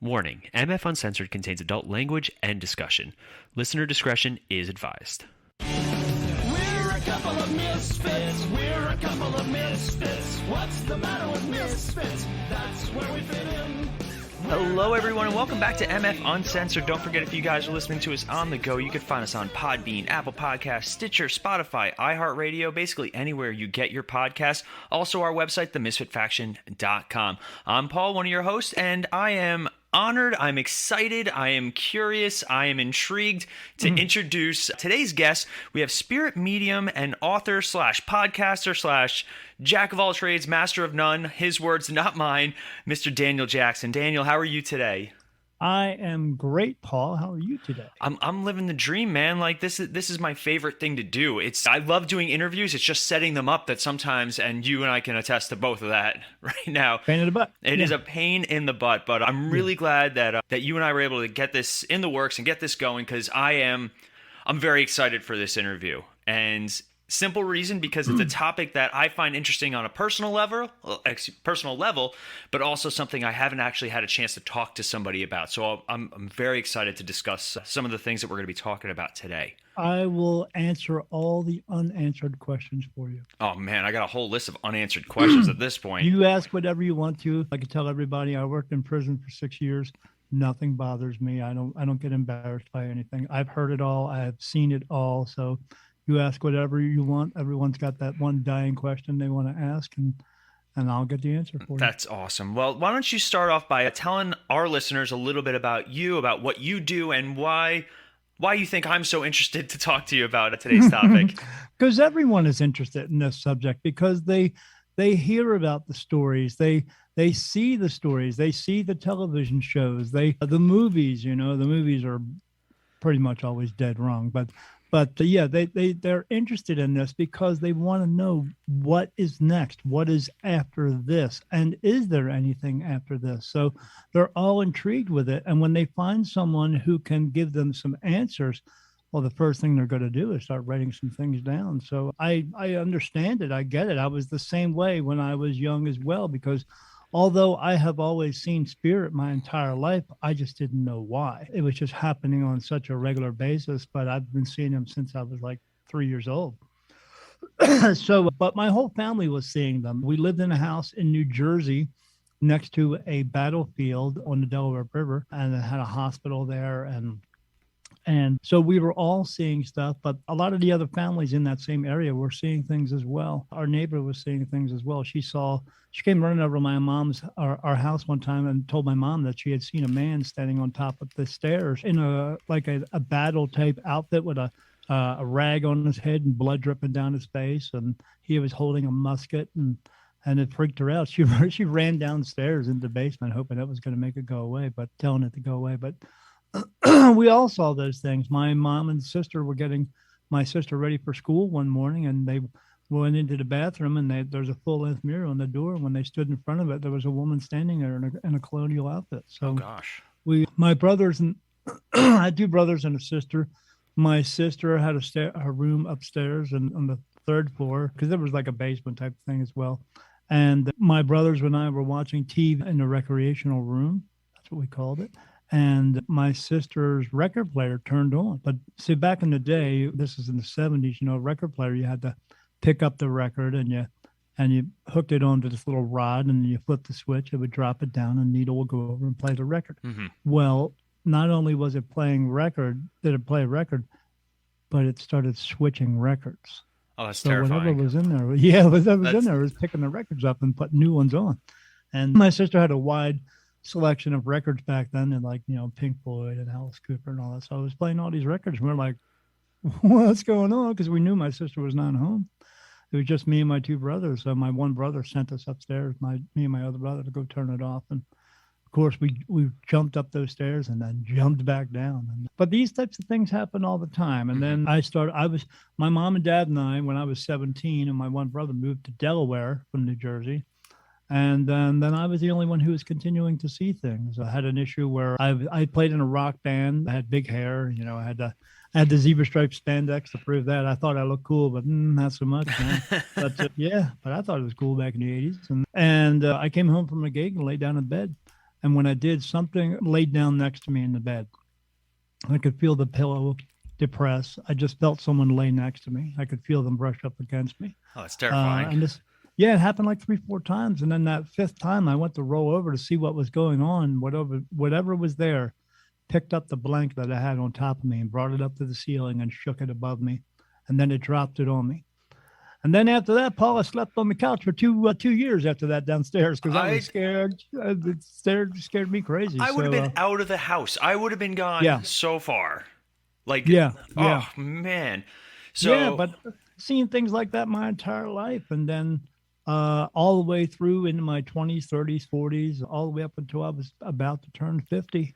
Warning, MF Uncensored contains adult language and discussion. Listener discretion is advised. We're a couple of misfits. We're a couple of misfits. What's the matter with misfits? That's where we fit in. Hello, everyone, and welcome back to MF Uncensored. Don't forget, if you guys are listening to us on the go, you can find us on Podbean, Apple Podcasts, Stitcher, Spotify, iHeartRadio, basically anywhere you get your podcasts. Also, our website, themisfitfaction.com. I'm Paul, one of your hosts, and I am honored, I'm excited, I am curious, I am intrigued to introduce today's guest. We have spirit medium and author slash podcaster slash jack of all trades, master of none, his words, not mine, Mr. Daniel Jackson. Daniel, how are you today? I am great, Paul. How are you today? I'm living the dream, man. Like this is my favorite thing to do. I love doing interviews. It's just setting them up that sometimes, and you and I can attest to both of that right now. Pain in the butt. It is a pain in the butt, but I'm really glad that that you and I were able to get this in the works and get this going, because I'm very excited for this interview. And simple reason, because it's a topic that I find interesting on a personal level, but also something I haven't actually had a chance to talk to somebody about. So I'm very excited to discuss some of the things that we're going to be talking about today. I will answer all the unanswered questions for you. Oh man, I got a whole list of unanswered questions at this point. You ask whatever you want to. I can tell everybody I worked in prison for 6 years. Nothing bothers me. I don't get embarrassed by anything. I've heard it all. I have seen it all. So you ask whatever you want. Everyone's got that one dying question they want to ask, and I'll get the answer for you. That's awesome. Well, why don't you start off by telling our listeners a little bit about you, about what you do, and why you think I'm so interested to talk to you about today's topic. Because everyone is interested in this subject, because they hear about the stories, they see the stories, they see the television shows, the movies. The movies are pretty much always dead wrong, but yeah, they're interested in this because they want to know what is next, what is after this, and is there anything after this? So they're all intrigued with it. And when they find someone who can give them some answers, well, the first thing they're going to do is start writing some things down. So I understand it. I get it. I was the same way when I was young as well, because although I have always seen spirit my entire life, I just didn't know why. It was just happening on such a regular basis, but I've been seeing them since I was like 3 years old. But my whole family was seeing them. We lived in a house in New Jersey next to a battlefield on the Delaware River, and it had a hospital there. And so we were all seeing stuff, but a lot of the other families in that same area were seeing things as well. Our neighbor was seeing things as well. She came running over my our house one time and told my mom that she had seen a man standing on top of the stairs in a battle type outfit with a rag on his head and blood dripping down his face. And he was holding a musket, and it freaked her out. She ran downstairs into the basement, hoping that was going to make it go away, but telling it to go away. But we all saw those things. My mom and sister were getting my sister ready for school one morning, and they went into the bathroom, and there's a full-length mirror on the door. When they stood in front of it, there was a woman standing there in a colonial outfit. So, oh gosh, my brothers and I had two brothers and a sister. My sister had a room upstairs and on the third floor, because there was like a basement type thing as well. And my brothers and I were watching TV in the recreational room. That's what we called it. And my sister's record player turned on. But see, back in the day, this is in the 70s, record player, you had to pick up the record and you hooked it onto this little rod, and you flip the switch, it would drop it down, and needle would go over and play the record. Mm-hmm. Well, not only was it playing record, but it started switching records. Oh, that's so terrifying. Whatever was in there, in there was picking the records up and putting new ones on. And my sister had a wide selection of records back then, and Pink Floyd and Alice Cooper and all that. So I was playing all these records, and we're like, what's going on? Because we knew my sister was not home. It was just me and my two brothers. So my one brother sent us upstairs, me and my other brother, to go turn it off. And of course we jumped up those stairs and then jumped back down. But these types of things happen all the time. And then my mom and dad and I, when I was 17, and my one brother moved to Delaware from New Jersey. And then I was the only one who was continuing to see things. I had an issue where I played in a rock band. I had big hair. I had the zebra stripe spandex to prove that. I thought I looked cool, but not so much. But but I thought it was cool back in the 80s. And I came home from a gig and laid down in bed. And when I did, something laid down next to me in the bed. I could feel the pillow depress. I just felt someone lay next to me. I could feel them brush up against me. Oh, it's terrifying. And this, yeah, it happened like 3-4 times. And then that fifth time I went to roll over to see what was going on. Whatever was there, picked up the blanket that I had on top of me and brought it up to the ceiling and shook it above me. And then it dropped it on me. And then after that, Paula slept on the couch for 2 years after that downstairs because I was scared. It scared me crazy. I would have been out of the house. I would have been gone so far. Like, oh, man. So, yeah, but seeing things like that my entire life. And then all the way through into my 20s, 30s, 40s, all the way up until I was about to turn 50.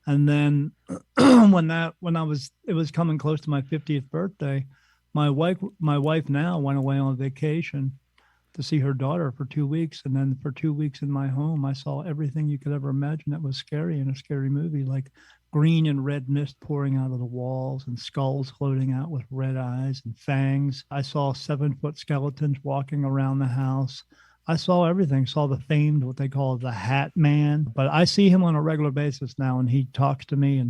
And then when it was coming close to my 50th birthday, my wife now went away on vacation to see her daughter for 2 weeks. And then for 2 weeks in my home, I saw everything you could ever imagine that was scary in a scary movie, like green and red mist pouring out of the walls and skulls floating out with red eyes and fangs. I saw 7-foot skeletons walking around the house. I saw everything, saw the famed, what they call the Hat Man. But I see him on a regular basis now, and he talks to me,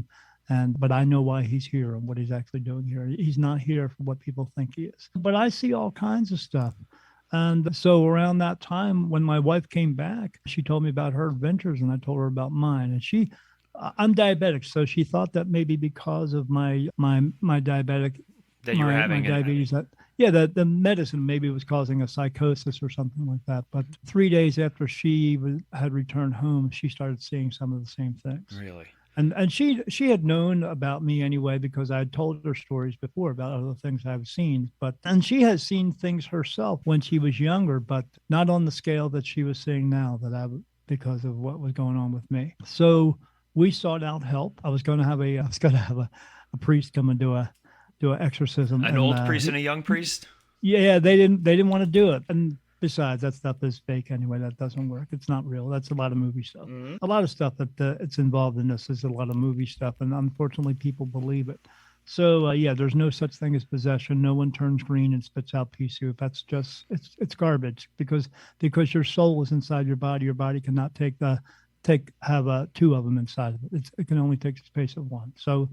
but I know why he's here and what he's actually doing here. He's not here for what people think he is. But I see all kinds of stuff. And so around that time, when my wife came back, she told me about her adventures, and I told her about mine. And I'm diabetic, so she thought that maybe because of my diabetic, that you were having my diabetes, that the medicine maybe was causing a psychosis or something like that. But 3 days after she had returned home, she started seeing some of the same things. Really? And she had known about me anyway, because I had told her stories before about other things I've seen. And she has seen things herself when she was younger, but not on the scale that she was seeing now, because of what was going on with me. So we sought out help. I was going to have a priest come and do an exorcism. An old priest and a young priest? Yeah, they didn't want to do it. And besides, that stuff is fake anyway. That doesn't work. It's not real. That's a lot of movie stuff. Mm-hmm. A lot of stuff that it's involved in this is a lot of movie stuff, and unfortunately, people believe it. So there's no such thing as possession. No one turns green and spits out pea soup. That's just it's garbage because your soul is inside your body. Your body cannot have 2 of them inside of it. It can only take the space of 1. So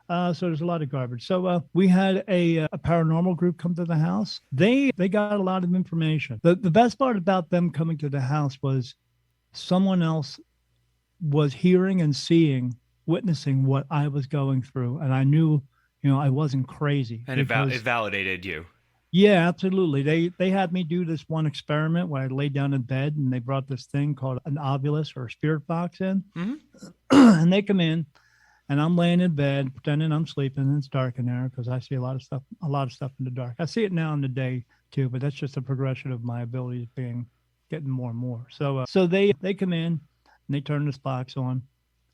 there's a lot of garbage. So we had a paranormal group come to the house. They got a lot of information. The best part about them coming to the house was someone else was hearing and witnessing what I was going through. And I knew, I wasn't crazy. And it validated you. Yeah, absolutely. They had me do this one experiment where I laid down in bed and they brought this thing called an ovulus or a spirit box in. Mm-hmm. And they come in. And I'm laying in bed, pretending I'm sleeping, and it's dark in there because I see a lot of stuff in the dark. I see it now in the day too, but that's just a progression of my abilities getting more and more. So they come in and they turn this box on,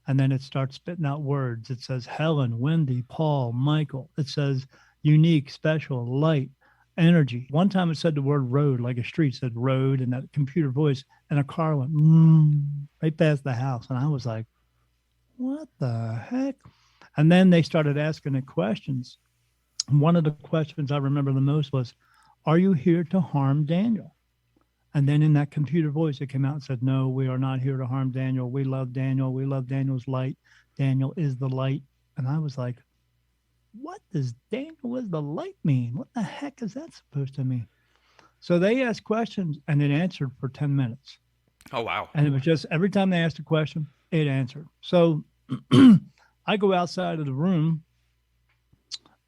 and then it starts spitting out words. It says Helen, Wendy, Paul, Michael. It says unique, special, light, energy. One time it said the word road, like a street said road, and that computer voice, and a car went right past the house, and I was like, what the heck? And then they started asking it questions. One of the questions I remember the most was, are you here to harm Daniel? And then in that computer voice, it came out and said, no, we are not here to harm Daniel. We love Daniel. We love Daniel's light. Daniel is the light. And I was like, what does Daniel is the light mean? What the heck is that supposed to mean? So they asked questions and it answered for 10 minutes. Oh, wow. And it was just every time they asked a question, it answered. So I go outside of the room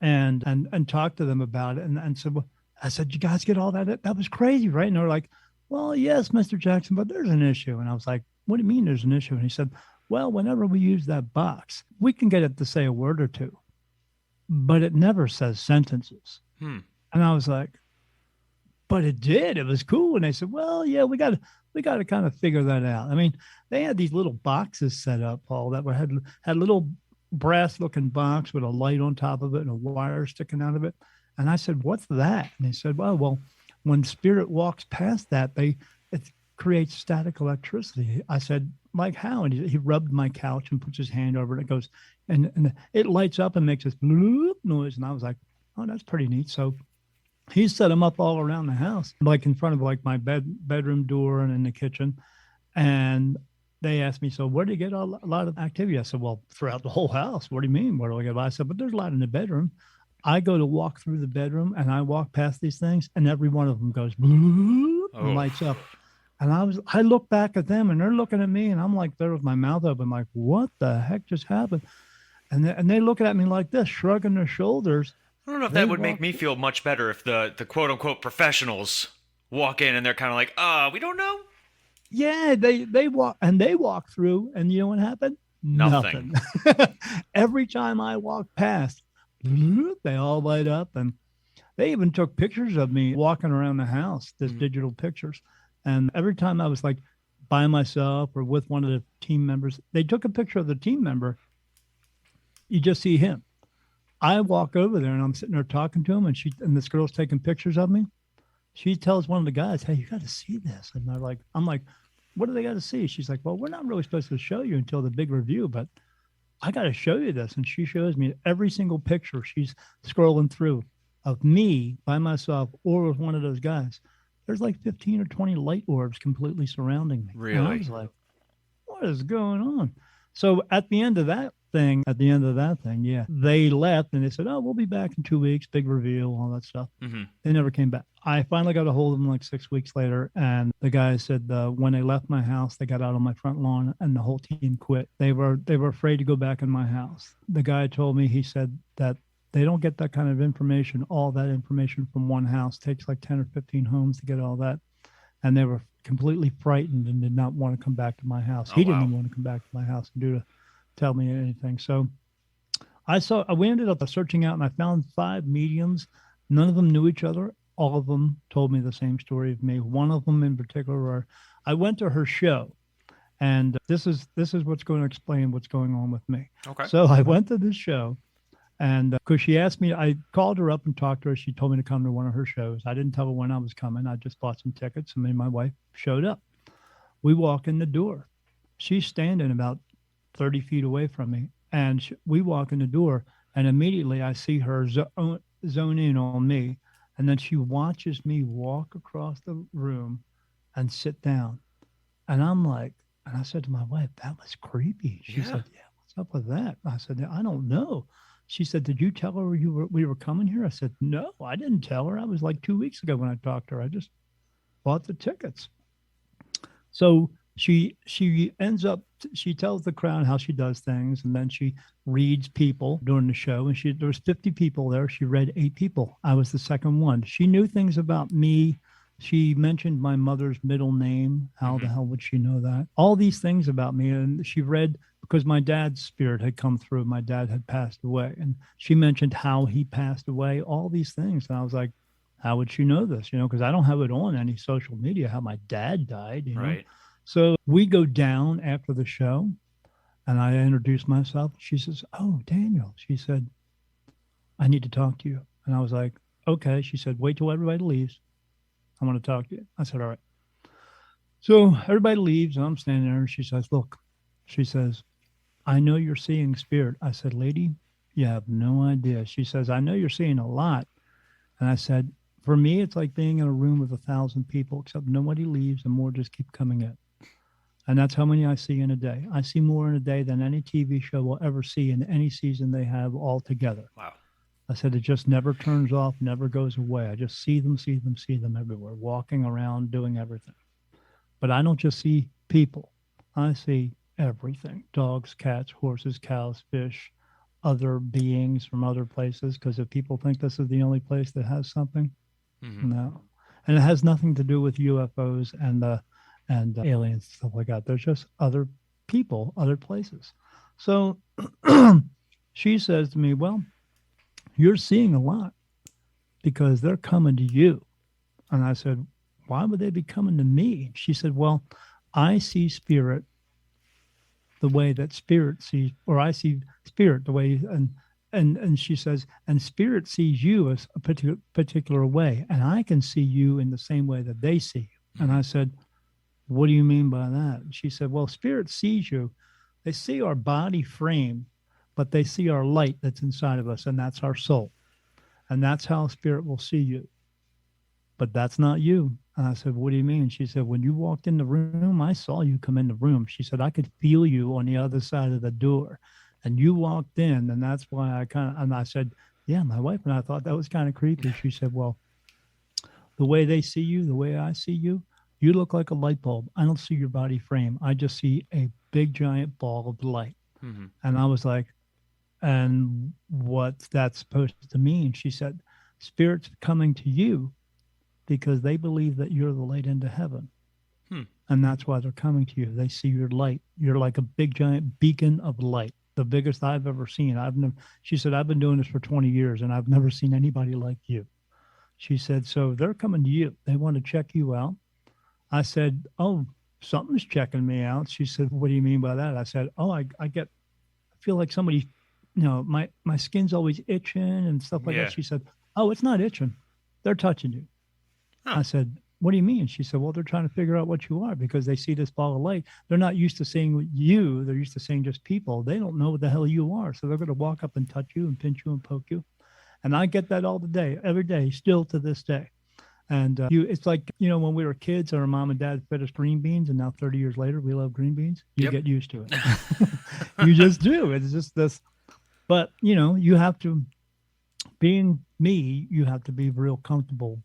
and talk to them about it. And said, well, I said, you guys get all that? That was crazy, right? And they're like, well, yes, Mr. Jackson, but there's an issue. And I was like, what do you mean there's an issue? And he said, well, whenever we use that box, we can get it to say a word or two, but it never says sentences. And I was like, but it did. It was cool. And they said, well, yeah, we got to kind of figure that out. I mean, they had these little boxes set up, Paul, that had little brass-looking box with a light on top of it and a wire sticking out of it. And I said, what's that? And they said, well, when spirit walks past that, it creates static electricity. I said, like how? And he rubbed my couch and puts his hand over it. It goes, and it lights up and makes this bloop noise. And I was like, oh, that's pretty neat. So he set them up all around the house, like in front of like my bedroom door and in the kitchen. And they asked me, so where do you get a lot of activity? I said, well, throughout the whole house. What do you mean? Where do I get? I said, but there's a lot in the bedroom. I go to walk through the bedroom and I walk past these things and every one of them goes and lights up. And I look back at them and they're looking at me and I'm like there with my mouth open, like, what the heck just happened? And they looking at me like this, shrugging their shoulders. I don't know if that would make me feel much better if the quote unquote professionals walk in and they're kind of like, we don't know. Yeah, they walk through, and you know what happened? Nothing. Every time I walk past, they all light up, and they even took pictures of me walking around the house, this digital pictures. And every time I was like by myself or with one of the team members, they took a picture of the team member. You just see him. I walk over there and I'm sitting there talking to him, and this girl's taking pictures of me. She tells one of the guys, hey, you got to see this. And I'm like, what do they got to see? She's like, well, we're not really supposed to show you until the big review, but I got to show you this. And she shows me every single picture she's scrolling through of me by myself or with one of those guys. There's like 15 or 20 light orbs completely surrounding me. Really? And I was like, what is going on? So at the end of that thing, yeah, they left and they said, oh, we'll be back in 2 weeks, big reveal, all that stuff. Mm-hmm. They never came back. I finally got a hold of them like 6 weeks later, and the guy said when they left my house, they got out on my front lawn and the whole team quit. They were afraid to go back in my house. The guy told me, he said that they don't get that kind of information, all that information from one house. It takes like 10 or 15 homes to get all that. And they were completely frightened and did not want to come back to my house. He didn't even want to come back to my house and tell me anything. So we ended up searching out and I found 5 mediums. None of them knew each other. All of them told me the same story of me. One of them in particular, I went to her show, and this is what's going to explain what's going on with me. Okay. So I went to this show, and because she asked me, I called her up and talked to her. She told me to come to one of her shows. I didn't tell her when I was coming. I just bought some tickets, and me and my wife showed up. We walk in the door. She's standing about 30 feet away from me, and we walk in the door, and immediately I see her zone in on me. And then she watches me walk across the room and sit down. And I'm like, and I said to my wife, that was creepy. She said, yeah, what's up with that? I said, I don't know. She said, did you tell her we were coming here? I said, no, I didn't tell her. I was like 2 weeks ago when I talked to her. I just bought the tickets. So she ends up, she tells the crowd how she does things, and then she reads people during the show, and there was 50 people there. She read 8 people. I was the second one. She knew things about me. She mentioned my mother's middle name. How the hell would she know that? All these things about me. And she read, because my dad's spirit had come through. My dad had passed away, and she mentioned how he passed away, all these things. And I was like, how would she know this? Because I don't have it on any social media, how my dad died. Right. So we go down after the show, and I introduce myself. She says, oh, Daniel. She said, I need to talk to you. And I was like, okay. She said, wait till everybody leaves. I want to talk to you. I said, all right. So everybody leaves, and I'm standing there, and she says, look, she says, I know you're seeing spirit. I said, lady, you have no idea. She says, I know you're seeing a lot. And I said, for me, it's like being in a room with 1,000 people, except nobody leaves and more just keep coming in. And that's how many I see in a day. I see more in a day than any TV show will ever see in any season they have all together. Wow. I said, it just never turns off, never goes away. I just see them everywhere, walking around, doing everything. But I don't just see people. I see everything. Dogs, cats, horses, cows, fish, other beings from other places. Because if people think this is the only place that has something, no. And it has nothing to do with UFOs and aliens and stuff like that. There's just other people, other places. So she says to me, well, you're seeing a lot because they're coming to you. And I said, why would they be coming to me? She said, well, I see spirit the way that spirit sees, or I see spirit the way, and she says, and spirit sees you as a particular way, and I can see you in the same way that they see you. And I said, what do you mean by that? And she said, well, spirit sees you. They see our body frame, but they see our light that's inside of us, and that's our soul. And that's how spirit will see you. But that's not you. And I said, what do you mean? She said, when you walked in the room, I saw you come in the room. She said, I could feel you on the other side of the door. And you walked in, and that's why and I said, yeah, my wife and I thought that was kind of creepy. She said, well, the way they see you, the way I see you, you look like a light bulb. I don't see your body frame. I just see a big giant ball of light. Mm-hmm. And I was like, and what's that supposed to mean? She said, spirits coming to you because they believe that you're the light into heaven. And that's why they're coming to you. They see your light. You're like a big giant beacon of light, the biggest I've ever seen. She said, I've been doing this for 20 years and I've never seen anybody like you. She said, so they're coming to you. They want to check you out. I said, oh, something's checking me out. She said, what do you mean by that? I said, oh, I feel like somebody, my skin's always itching and stuff like that. She said, oh, it's not itching. They're touching you. Huh. I said, what do you mean? She said, well, they're trying to figure out what you are because they see this ball of light. They're not used to seeing you. They're used to seeing just people. They don't know what the hell you are. So they're going to walk up and touch you and pinch you and poke you. And I get that all the day, every day, still to this day. And it's like, when we were kids, our mom and dad fed us green beans. And now 30 years later, we love green beans. You get used to it. You just do. It's just this. But, you have to, being me, you have to be real comfortable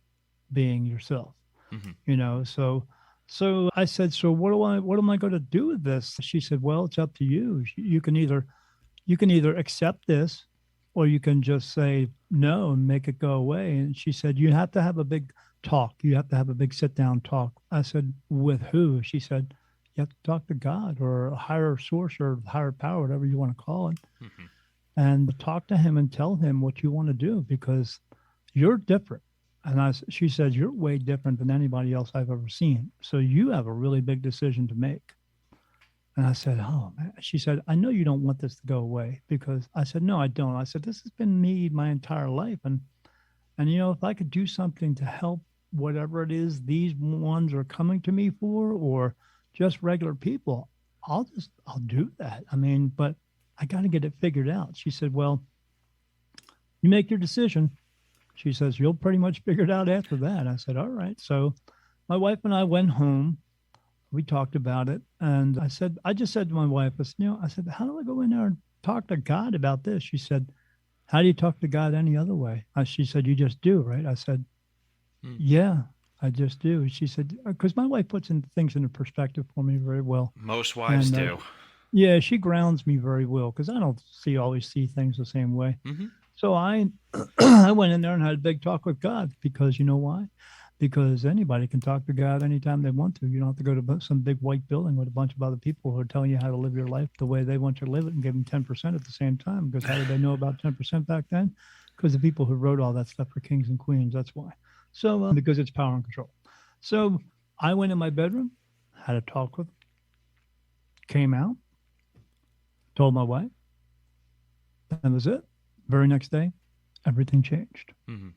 being yourself. Mm-hmm. So I said, so what am I going to do with this? She said, well, it's up to you. You can either accept this or you can just say no and make it go away. And she said, you have to have a big talk. You have to have a big sit down talk. I said, with who? She said, you have to talk to God or a higher source or higher power, whatever you want to call it. Mm-hmm. And talk to him and tell him what you want to do because you're different. And she said, you're way different than anybody else I've ever seen. So you have a really big decision to make. And I said, oh, man. She said, I know you don't want this to go away because I said, no, I don't. I said, this has been me my entire life. And if I could do something to help whatever it is these ones are coming to me for or just regular people, I'll do that. I mean, but I got to get it figured out. She said, well, you make your decision. She says, you'll pretty much figure it out after that. I said, all right. So my wife and I went home. We talked about it. And I just said to my wife, I said, how do I go in there and talk to God about this? She said, how do you talk to God any other way? She said, you just do, right? I said, yeah, I just do. She said, because my wife puts things into perspective for me very well. Most wives do. Yeah, she grounds me very well because I don't always see things the same way. Mm-hmm. So I went in there and had a big talk with God because you know why? Because anybody can talk to God anytime they want to. You don't have to go to some big white building with a bunch of other people who are telling you how to live your life the way they want you to live it and give them 10% at the same time. Because how did they know about 10% back then? Because the people who wrote all that stuff were kings and queens. That's why. So because it's power and control. So I went in my bedroom, had a talk with them, came out, told my wife, and that was it. Very next day, everything changed. Mm-hmm.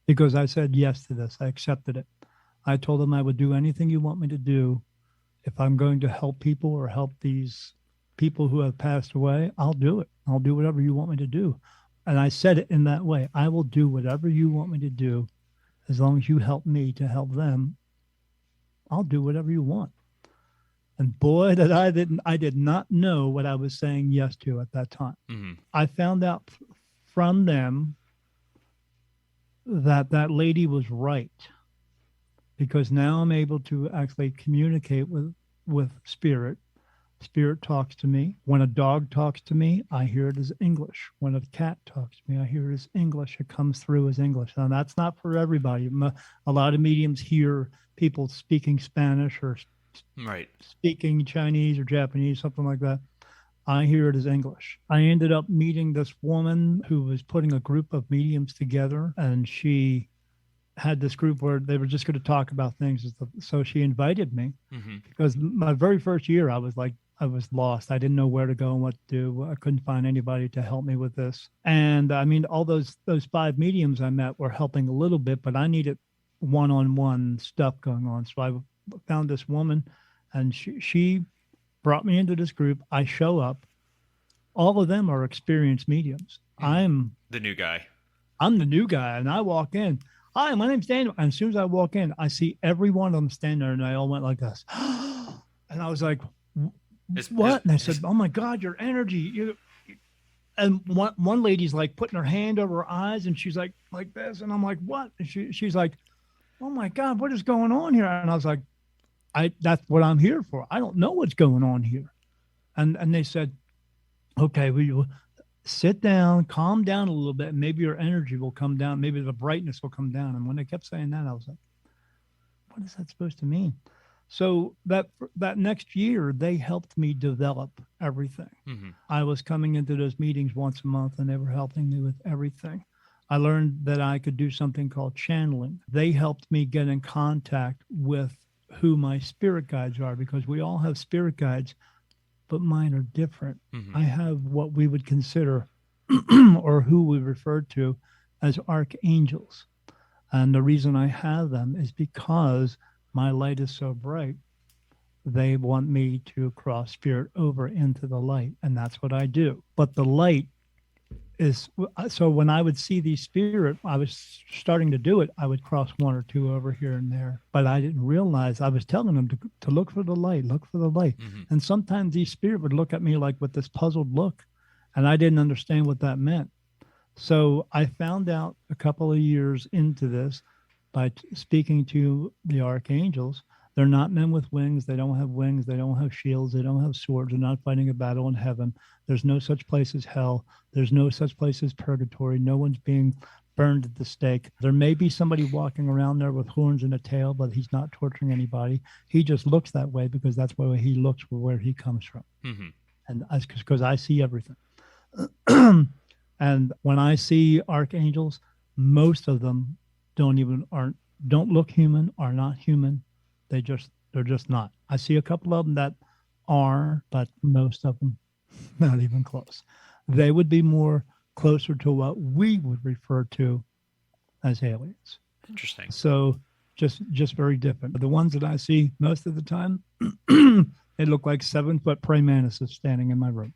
Because I said yes to this. I accepted it. I told them I would do anything you want me to do. If I'm going to help people or help these people who have passed away, I'll do it. I'll do whatever you want me to do. And I said it in that way. I will do whatever you want me to do. As long as you help me to help them, I'll do whatever you want. And boy, I did not know what I was saying yes to at that time. Mm-hmm. I found out from them that lady was right, because now I'm able to actually communicate with spirit. Spirit talks to me. When a dog talks to me, I hear it as English. When a cat talks to me, I hear it as English. It comes through as English. Now, that's not for everybody. A lot of mediums hear people speaking Spanish or speaking Chinese or Japanese, something like that. I hear it as English. I ended up meeting this woman who was putting a group of mediums together, and she had this group where they were just going to talk about things. So she invited me because my very first year, I was lost. I didn't know where to go and what to do. I couldn't find anybody to help me with this. And I mean, all those 5 mediums I met were helping a little bit, but I needed one-on-one stuff going on. So I found this woman, and she brought me into this group. I show up. All of them are experienced mediums. I'm the new guy. I'm the new guy, and I walk in. Hi, my name's Daniel. And as soon as I walk in, I see every one of them standing there, and they all went like this. And I was like, what? And I said, oh my God, your energy. And one lady's like putting her hand over her eyes, and she's like this. And I'm like, what? And she's like, oh my God, what is going on here? And I was like, that's what I'm here for. I don't know what's going on here. And they said, okay, we sit down, calm down a little bit, and maybe your energy will come down. Maybe the brightness will come down. And when they kept saying that, I was like, what is that supposed to mean? So that next year, they helped me develop everything. Mm-hmm. I was coming into those meetings once a month, and they were helping me with everything. I learned that I could do something called channeling. They helped me get in contact with who my spirit guides are, because we all have spirit guides, but mine are different. Mm-hmm. I have what we would consider or who we refer to as archangels. And the reason I have them is because my light is so bright. They want me to cross spirit over into the light, and that's what I do. But the light is, so when I would see these spirit, I was starting to do it, I would cross one or two over here and there, but I didn't realize I was telling them to look for the light, look for the light. Mm-hmm. And sometimes these spirit would look at me like with this puzzled look, and I didn't understand what that meant. So I found out a couple of years into this by speaking to the archangels. They're not men with wings. They don't have wings. They don't have shields. They don't have swords. They're not fighting a battle in heaven. There's no such place as hell. There's no such place as purgatory. No one's being burned at the stake. There may be somebody walking around there with horns and a tail, but he's not torturing anybody. He just looks that way because that's where he looks, where he comes from. Mm-hmm. And because I see everything. And when I see archangels, most of them don't look human, are not human. They're just not. I see a couple of them that are, but most of them not even close. They would be more closer to what we would refer to as aliens. Interesting. So just very different. The ones that I see most of the time, they look like 7-foot praying mantises standing in my room.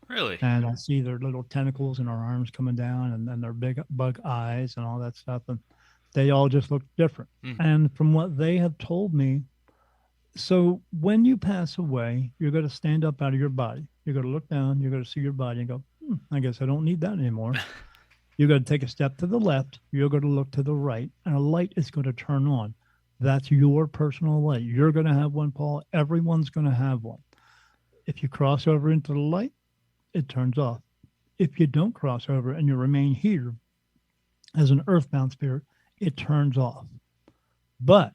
Really? And I see their little tentacles and their arms coming down, and their big bug eyes and all that stuff. And they all just look different. Mm-hmm. And from what they have told me, so when you pass away, you're going to stand up out of your body. You're going to look down. You're going to see your body and go, I guess I don't need that anymore. You're going to take a step to the left. You're going to look to the right, and a light is going to turn on. That's your personal light. You're going to have one, Paul. Everyone's going to have one. If you cross over into the light, it turns off. If you don't cross over and you remain here as an earthbound spirit, it turns off. But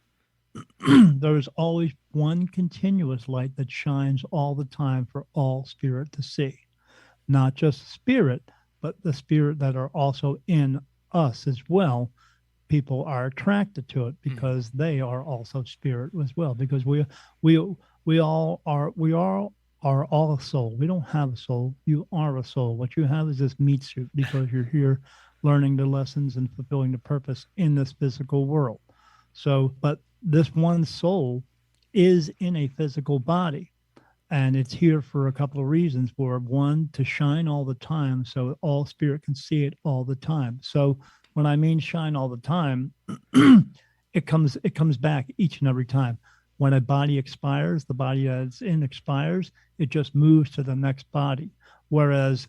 there is always one continuous light that shines all the time for all spirit to see. Not just spirit, but the spirit that are also in us as well. People are attracted to it because they are also spirit as well. Because we all are all a soul. We don't have a soul. You are a soul. What you have is this meat suit because you're here learning the lessons and fulfilling the purpose in this physical world. So, but this one soul is in a physical body, and it's here for a couple of reasons. For one, to shine all the time, so all spirit can see it all the time. So when I mean shine all the time, it comes back each and every time. When a body expires, the body that's in expires, it just moves to the next body. Whereas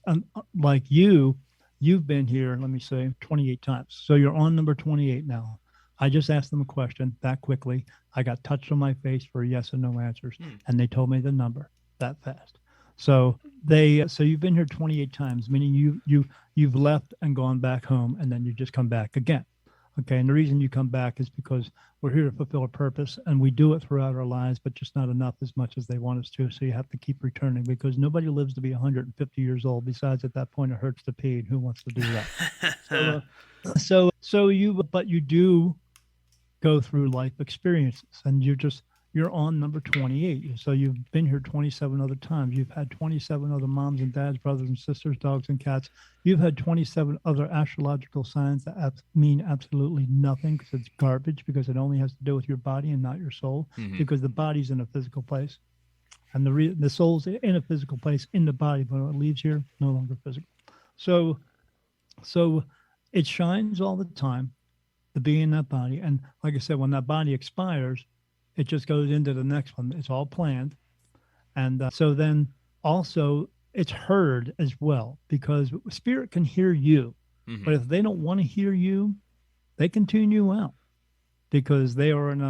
like you've been here, let me say 28 times. So you're on number 28 now. I just asked them a question that quickly. I got touched on my face for yes and no answers, and they told me the number that fast. So you've been here 28 times, meaning you've left and gone back home, and then you just come back again. Okay, and the reason you come back is because we're here to fulfill a purpose, and we do it throughout our lives, but just not enough as much as they want us to. So you have to keep returning because nobody lives to be 150 years old. Besides, at that point, it hurts to pee, and who wants to do that? So you do go through life experiences, and you're on number 28. So you've been here 27 other times. You've had 27 other moms and dads, brothers and sisters, dogs and cats. You've had 27 other astrological signs that mean absolutely nothing because it's garbage, because it only has to do with your body and not your soul, because the body's in a physical place. And the soul's in a physical place in the body, but when it leaves here, no longer physical. So it shines all the time. to be in that body. And like I said, when that body expires, it just goes into the next one. It's all planned. And so then also it's heard as well, because spirit can hear you. But if they don't want to hear you, they can tune you out because they are in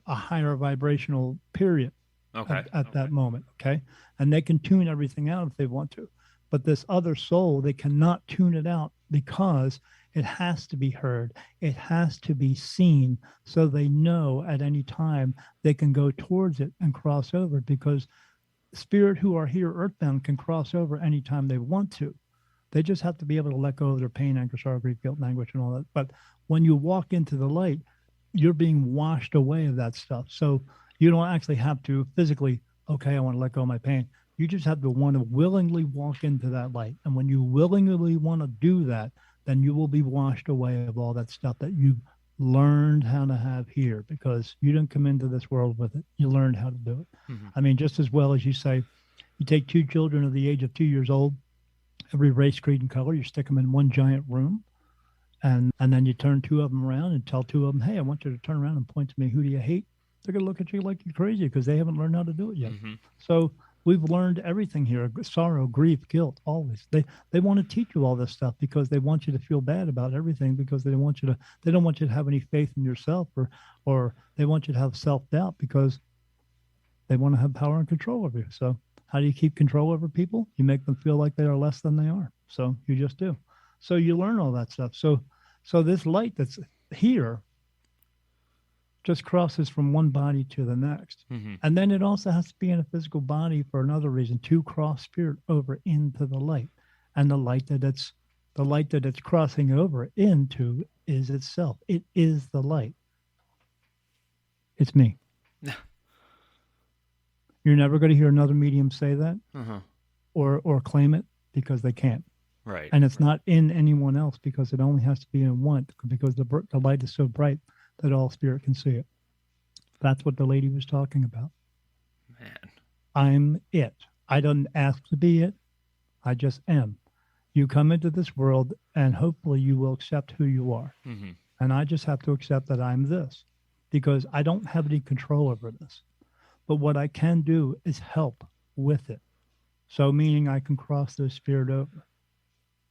a higher vibrational period at that moment. Okay. And they can tune everything out if they want to. But this other soul, they cannot tune it out because it has to be heard. It has to be seen, so they know at any time they can go towards it and cross over, because spirit who are here earthbound can cross over anytime they want to. They just have to be able to let go of their pain, anger, sorrow, grief, guilt, and anguish, and all that. But when you walk into the light, you're being washed away of that stuff. So you don't actually have to physically, okay, I want to let go of my pain. You just have to want to willingly walk into that light. And when you willingly want to do that, then you will be washed away of all that stuff that you learned how to have here, because you didn't come into this world with it. You learned how to do it. I mean, just as well as you say, you take two children of the age of 2 years old, every race, creed, and color, you stick them in one giant room, and then you turn two of them around and tell two of them, hey, I want you to turn around and point to me. Who do you hate? They're going to look at you like you're crazy because they haven't learned how to do it yet. So we've learned everything here: sorrow, grief, guilt, always. They want to teach you all this stuff because they want you to feel bad about everything, because they don't want you to have any faith in yourself, or they want you to have self-doubt because they want to have power and control over you. So how do you keep control over people? You make them feel like they are less than they are. So you just do. So you learn all that stuff. So this light that's here just crosses from one body to the next. And then it also has to be in a physical body for another reason, to cross spirit over into the light. And the light that it's crossing over into is itself. It is the light. It's me. You're never going to hear another medium say that or claim it, because they can't. Right. And it's not in anyone else, because it only has to be in one, because the light is so bright that all spirit can see it. That's what the lady was talking about. Man. I'm it. I don't ask to be it. I just am. You come into this world and hopefully you will accept who you are. And I just have to accept that I'm this, because I don't have any control over this. But what I can do is help with it. So meaning I can cross the spirit over.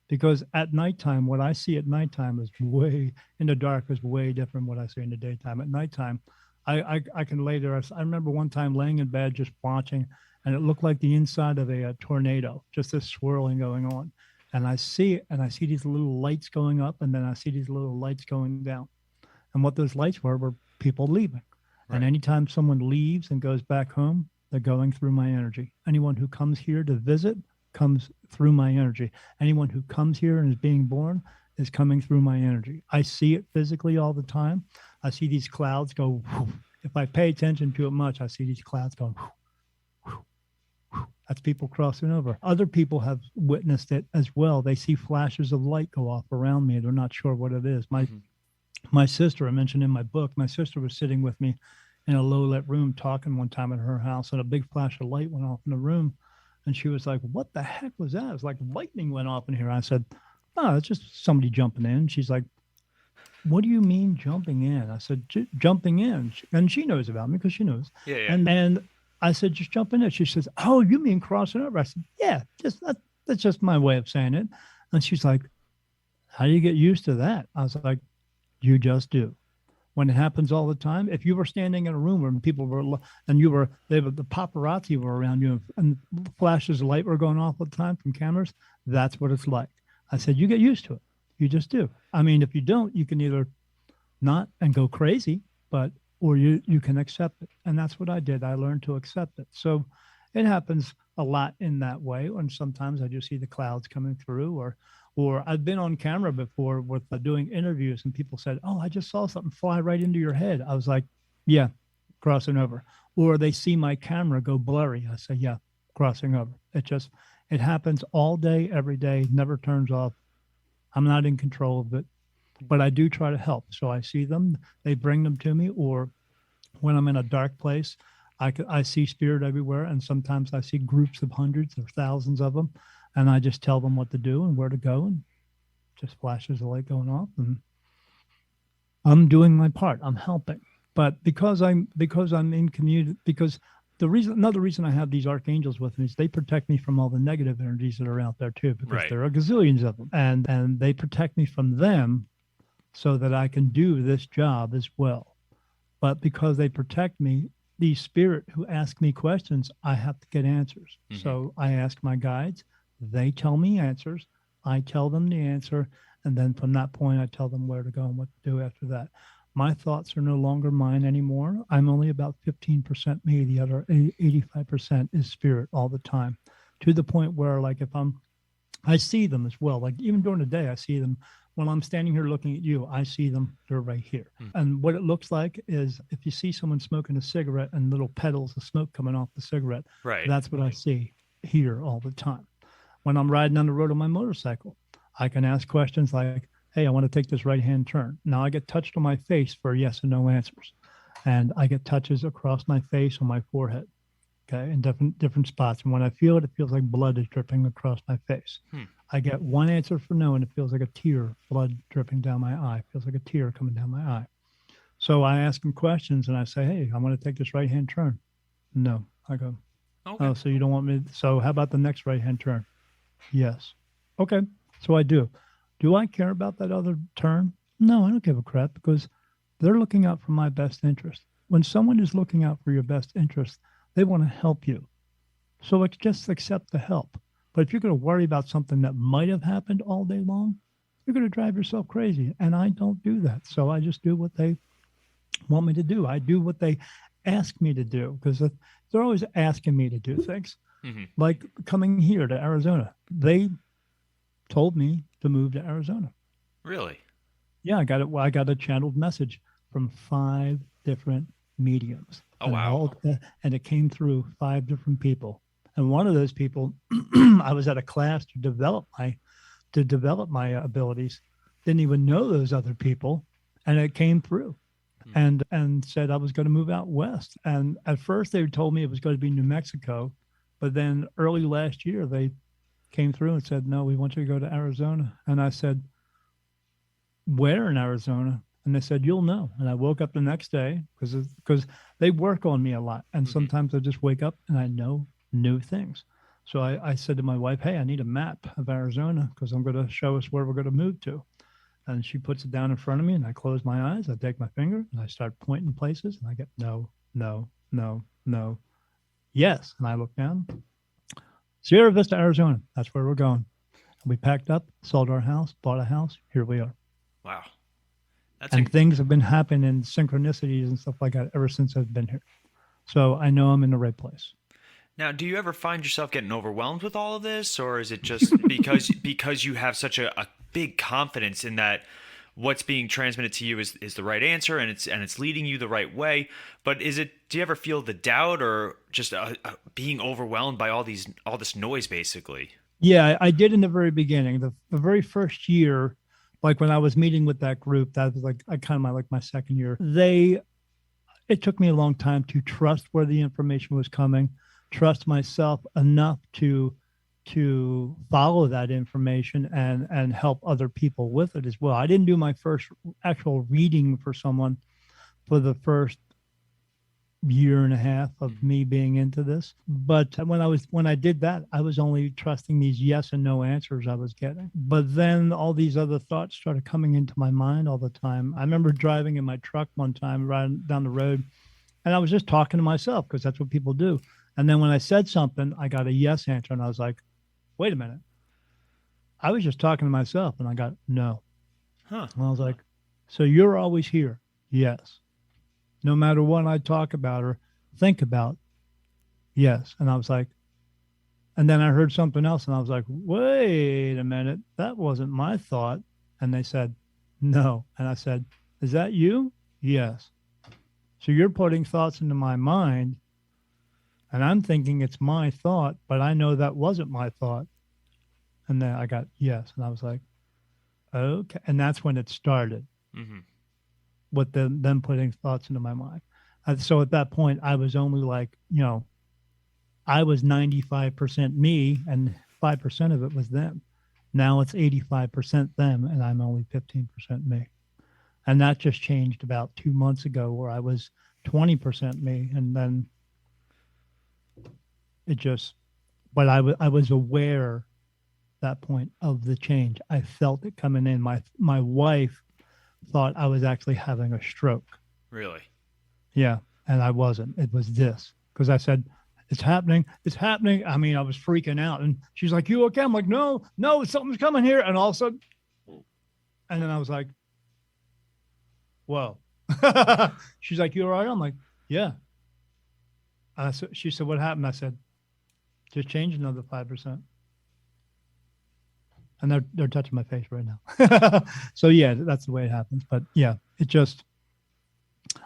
Because at nighttime, what I see at nighttime is way, in the dark, is way different from what I see in the daytime. At nighttime, I can lay there. I remember one time laying in bed just watching, and it looked like the inside of a tornado, just this swirling going on. And I see it, and I see these little lights going up, and then I see these little lights going down. And what those lights were people leaving. Right. And anytime someone leaves and goes back home, they're going through my energy. Anyone who comes here to visit comes through my energy. Anyone who comes here and is being born is coming through my energy. I see it physically all the time. I see these clouds go. Whoosh. If I pay attention to it much, I see these clouds going. Whoosh, whoosh. That's people crossing over. Other people have witnessed it as well. They see flashes of light go off around me. They're not sure what it is. My sister, I mentioned in my book, my sister was sitting with me in a low-lit room talking one time at her house, and a big flash of light went off in the room. And she was like, what the heck was that? It was like lightning went off in here. I said, oh, it's just somebody jumping in. She's like, what do you mean jumping in? I said, jumping in. And she knows about me because she knows. Yeah. And I said, just jump in. She says, oh, you mean crossing over? I said, yeah, that's just my way of saying it. And she's like, how do you get used to that? I was like, you just do. When it happens all the time, if you were standing in a room where people were, and the paparazzi were around you, and flashes of light were going off all the time from cameras, that's what it's like. I said, you get used to it. You just do. I mean, if you don't, you can either not and go crazy, or you can accept it. And that's what I did. I learned to accept it. So it happens a lot in that way. And sometimes I just see the clouds coming through, or I've been on camera before with doing interviews, and people said, oh, I just saw something fly right into your head. I was like, yeah, crossing over. Or they see my camera go blurry. I say, yeah, crossing over. It happens all day, every day, never turns off. I'm not in control of it, but I do try to help. So I see them, they bring them to me, or when I'm in a dark place, I see spirit everywhere. And sometimes I see groups of hundreds or thousands of them. And I just tell them what to do and where to go, and just flashes of light going off. And I'm doing my part. I'm helping. But because I'm in community, because another reason I have these archangels with me is they protect me from all the negative energies that are out there too, because Right. there are gazillions of them, and they protect me from them so that I can do this job as well. But because they protect me, these spirit who ask me questions, I have to get answers. Mhm. So I ask my guides, they tell me answers, I tell them the answer, and then from that point I tell them where to go and what to do after that. My thoughts are no longer mine anymore. I'm only about 15% me. The other 85% is spirit all the time, to the point where, like, I see them as well. Like, even during the day, I see them. When I'm standing here looking at you, I see them. They're right here. And what it looks like is if you see someone smoking a cigarette and little petals of smoke coming off the cigarette, Right. that's what I see here all the time. When I'm riding on the road on my motorcycle, I can ask questions like, hey, I want to take this right-hand turn. Now I get touched on my face for yes and no answers. And I get touches across my face, on my forehead, okay, in different spots. And when I feel it, it feels like blood is dripping across my face. I get one answer for no, and it feels like a tear, blood dripping down my eye. It feels like a tear coming down my eye. So I ask them questions, and I say, hey, I want to take this right-hand turn. No. I go, Okay. oh, so you don't want me? So how about the next right-hand turn? Yes. Okay. So I do. Do I care about that other turn? No, I don't give a crap, because they're looking out for my best interest. When someone is looking out for your best interest, they want to help you. So just accept the help. But if you're going to worry about something that might have happened all day long, you're going to drive yourself crazy. And I don't do that. So I just do what they want me to do. I do what they ask me to do, because they're always asking me to do things. Mhm. Like coming here to Arizona, they told me to move to Arizona. Really? Yeah, I got it. I got a channeled message from 5 different mediums. Oh, wow. And it came through 5 different people. And one of those people, I was at a class to develop my abilities. Didn't even know those other people, and it came through, and said I was going to move out west. And at first they told me it was going to be New Mexico, but then early last year they came through and said, no, we want you to go to Arizona. And I said, where in Arizona? And they said, you'll know. And I woke up the next day, because they work on me a lot. And sometimes I just wake up and I know new things. So I said to my wife, hey, I need a map of Arizona, because I'm going to show us where we're going to move to. And she puts it down in front of me, and I close my eyes. I take my finger and I start pointing places, and I get no, no, no, no, yes. And I look down, Sierra Vista, Arizona. That's where we're going. And we packed up, sold our house, bought a house. Here we are. Wow. And things have been happening, synchronicities and stuff like that, ever since I've been here. So I know I'm in the right place. Now, do you ever find yourself getting overwhelmed with all of this, or is it just because you have such a big confidence in that what's being transmitted to you is the right answer, and it's leading you the right way? But do you ever feel the doubt, or just being overwhelmed by all this noise, basically? Yeah, I did in the very beginning. The very first year, like when I was meeting with that group, that was like my second year. It took me a long time to trust where the information was coming, trust myself enough to follow that information and help other people with it as well. I didn't do my first actual reading for someone for the first year and a half of me being into this. But when I did that, I was only trusting these yes and no answers I was getting. But then all these other thoughts started coming into my mind all the time. I remember driving in my truck one time, riding down the road, and I was just talking to myself, because that's what people do. And then when I said something, I got a yes answer, and I was like, wait a minute. I was just talking to myself, and I got no. Huh. And I was like, so you're always here? Yes. No matter what I talk about or think about, yes. And I was like, and then I heard something else, and I was like, wait a minute, that wasn't my thought. And they said, no. And I said, is that you? Yes. So you're putting thoughts into my mind, and I'm thinking it's my thought, but I know that wasn't my thought. And then I got yes. And I was like, okay. And that's when it started. Mm-hmm. With them putting thoughts into my mind. And so at that point, I was only like, I was 95% me, and 5% of it was them. Now it's 85% them, and I'm only 15% me. And that just changed about 2 months ago, where I was 20% me. And then it just, but I was aware that point of the change. I felt it coming in. My wife thought I was actually having a stroke. Really? Yeah. And I wasn't. It was this. Because I said, it's happening. It's happening. I mean, I was freaking out. And she's like, you okay? I'm like, no, something's coming here. And all of a sudden, and then I was like, whoa. She's like, you all right? I'm like, yeah. She said, what happened? I said, just change another 5%. And they're touching my face right now. So yeah, that's the way it happens. But yeah, it just,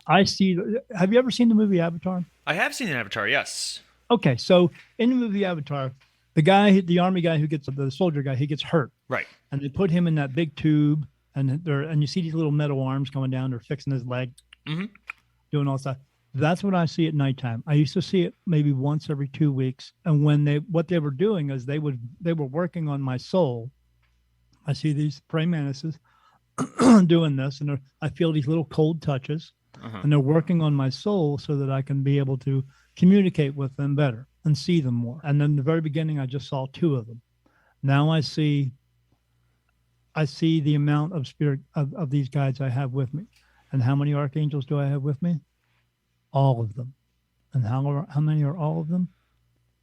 I see. Have you ever seen the movie Avatar? I have seen an Avatar, yes. Okay, so in the movie Avatar, the army guy who gets the soldier guy, he gets hurt. Right. And they put him in that big tube, and you see these little metal arms coming down. They're fixing his leg, doing all stuff. That's what I see at nighttime. I used to see it maybe once every 2 weeks. And what they were doing is they were working on my soul. I see these praying mantises doing this, and I feel these little cold touches, and they're working on my soul so that I can be able to communicate with them better and see them more. And then in the very beginning, I just saw 2 of them. Now I see the amount of spirit of these guides I have with me. And how many archangels do I have with me? All of them. And how many are all of them?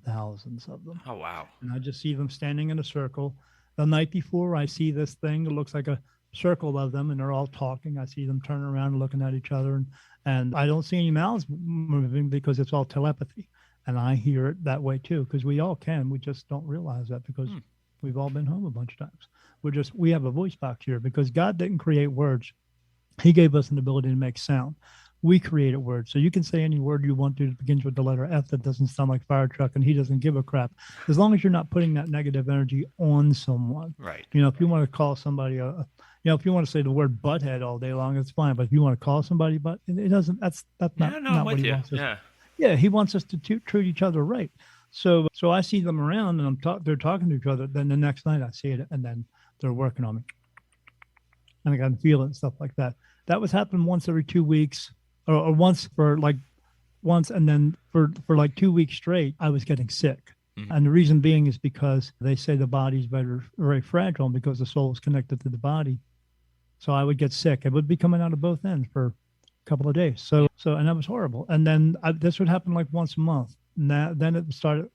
Thousands of them. Oh, wow. And I just see them standing in a circle. The night before, I see this thing that looks like a circle of them, and they're all talking. I see them turning around and looking at each other, and I don't see any mouths moving because it's all telepathy. And I hear it that way too, because we all can. We just don't realize that because we've all been home a bunch of times. We have a voice box here because God didn't create words. He gave us an ability to make sound. We created words. So you can say any word you want to that begins with the letter F that doesn't sound like fire truck, and he doesn't give a crap. As long as you're not putting that negative energy on someone. Right. If you want to call somebody if you want to say the word butthead all day long, it's fine. But if you want to call somebody it doesn't, that's not what he wants us. Yeah, he wants us to treat each other right. So I see them around, and they're talking to each other. Then the next night I see it, and then they're working on me. And I can feel it and stuff like that. That was happening once every 2 weeks. Or once, and then for like 2 weeks straight, I was getting sick. And the reason being is because they say the body's very fragile because the soul is connected to the body. So I would get sick. It would be coming out of both ends for a couple of days. So and that was horrible. And then this would happen like once a month. Then it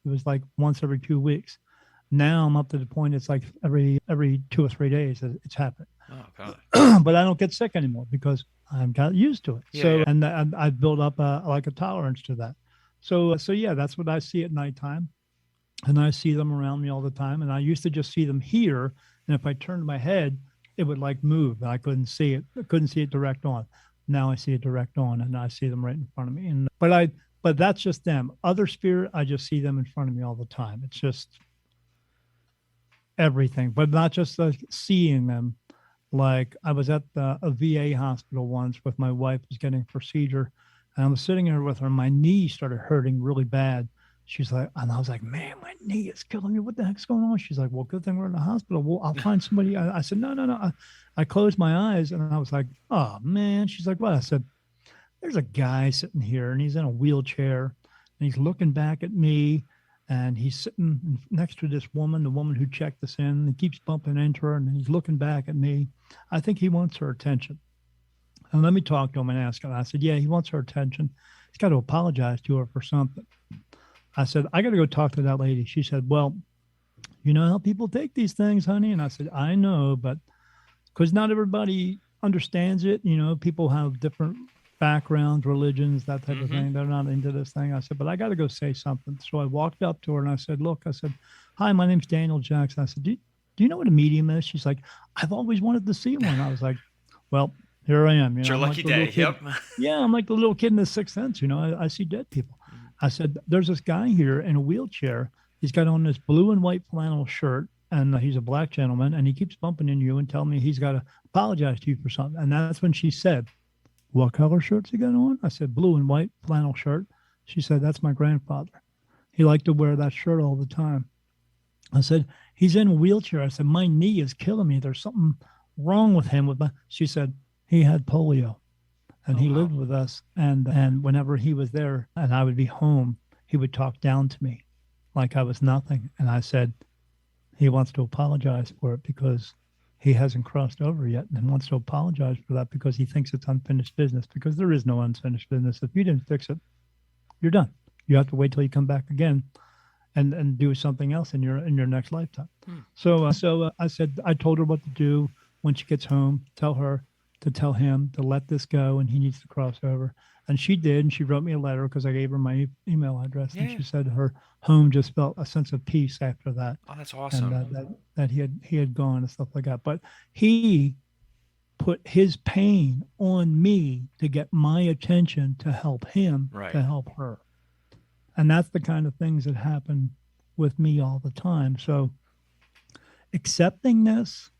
was like once every 2 weeks. Now I'm up to the point it's like every 2 or 3 days that it's happening. Oh, God. But I don't get sick anymore because I've got used to it. Yeah. And I've built up a tolerance to that. So yeah, that's what I see at nighttime. And I see them around me all the time. And I used to just see them here. And if I turned my head, it would like move. And I couldn't see it. I couldn't see it direct on. Now I see it direct on, and I see them right in front of me. But that's just them. Other spirit, I just see them in front of me all the time. It's just everything, but not just seeing them. Like I was at a VA hospital once with my wife, was getting a procedure, and I was sitting there with her. My knee started hurting really bad. She's like, and I was like, man, my knee is killing me. What the heck's going on? She's like, well, good thing we're in the hospital. Well, I'll find somebody. I said, no. I closed my eyes, and I was like, oh man. She's like, what? I said, there's a guy sitting here, and he's in a wheelchair, and he's looking back at me. And he's sitting next to this woman, the woman who checked us in. He keeps bumping into her, and he's looking back at me. I think he wants her attention. And let me talk to him and ask him. I said, yeah, he wants her attention. He's got to apologize to her for something. I said, I got to go talk to that lady. She said, well, you know how people take these things, honey? And I said, I know, but because not everybody understands it. People have different backgrounds, religions, that type of thing. They're not into this thing. I said, but I got to go say something. So I walked up to her and I said, look, hi, my name's Daniel Jackson. I said, do you know what a medium is? She's like, I've always wanted to see one. I was like, well, here I am. It's your lucky day. Yep. Yeah, I'm like the little kid in the Sixth Sense. I see dead people. I said, there's this guy here in a wheelchair. He's got on this blue and white flannel shirt, and he's a black gentleman, and he keeps bumping into you and telling me he's got to apologize to you for something. And that's when she said, what color shirts he got on? I said, blue and white flannel shirt. She said, that's my grandfather. He liked to wear that shirt all the time. I said, he's in a wheelchair. I said, my knee is killing me. There's something wrong with him. She said, He had polio, and Oh, he wow. lived with us. And whenever he was there and I would be home, he would talk down to me like I was nothing. And I said, he wants to apologize for it because he hasn't crossed over yet, and wants to apologize for that because he thinks it's unfinished business, because there is no unfinished business. If you didn't fix it, you're done. You have to wait till you come back again and do something else in your next lifetime. So I said, I told her what to do when she gets home. Tell her to tell him to let this go, and he needs to cross over. And she did, and she wrote me a letter because I gave her my email address, and Yeah. she said her home just felt a sense of peace after that, Oh, that's and awesome. that he had gone and stuff like that. But he put his pain on me to get my attention to help him, Right. to help her. And that's the kind of things that happen with me all the time. So accepting this,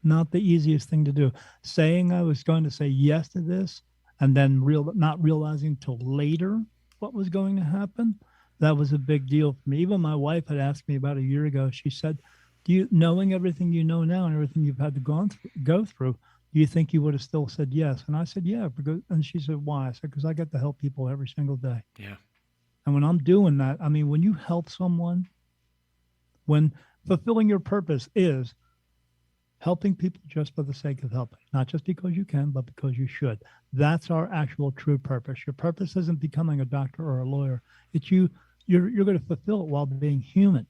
not the easiest thing to do. Saying I was going to say yes to this and then not realizing till later what was going to happen, that was a big deal for me. Even my wife had asked me about a year ago. She said, "Do you, knowing everything you know now and everything you've had to go through, do you think you would have still said yes?" And I said, "Yeah." And she said, "Why?" I said, "Because I get to help people every single day." Yeah. And when I'm doing that, I mean, when you help someone, when fulfilling your purpose is helping people just for the sake of helping, not just because you can, but because you should. That's our actual true purpose. Your purpose isn't becoming a doctor or a lawyer. It's you're going to fulfill it while being human.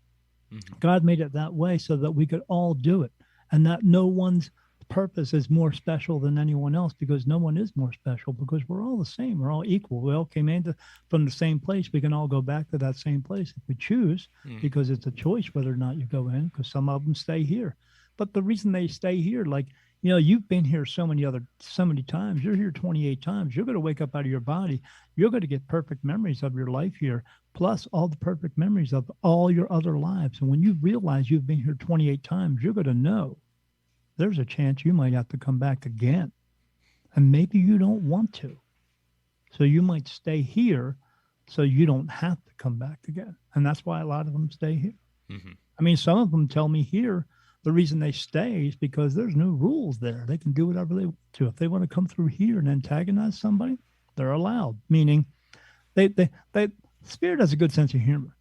Mm-hmm. God made it that way so that we could all do it, and that no one's purpose is more special than anyone else, because no one is more special, because we're all the same. We're all equal. We all came from the same place. We can all go back to that same place if we choose, because it's a choice whether or not you go in, because some of them stay here. But the reason they stay here, like, you've been here so many times. You're here 28 times. You're going to wake up out of your body. You're going to get perfect memories of your life here, plus all the perfect memories of all your other lives. And when you realize you've been here 28 times, you're going to know there's a chance you might have to come back again. And maybe you don't want to. So you might stay here so you don't have to come back again. And that's why a lot of them stay here. Mm-hmm. I mean, some of them tell me here, the reason they stay is because there's no rules there. They can do whatever they want to. If they want to come through here and antagonize somebody, they're allowed. Meaning, Spirit has a good sense of humor.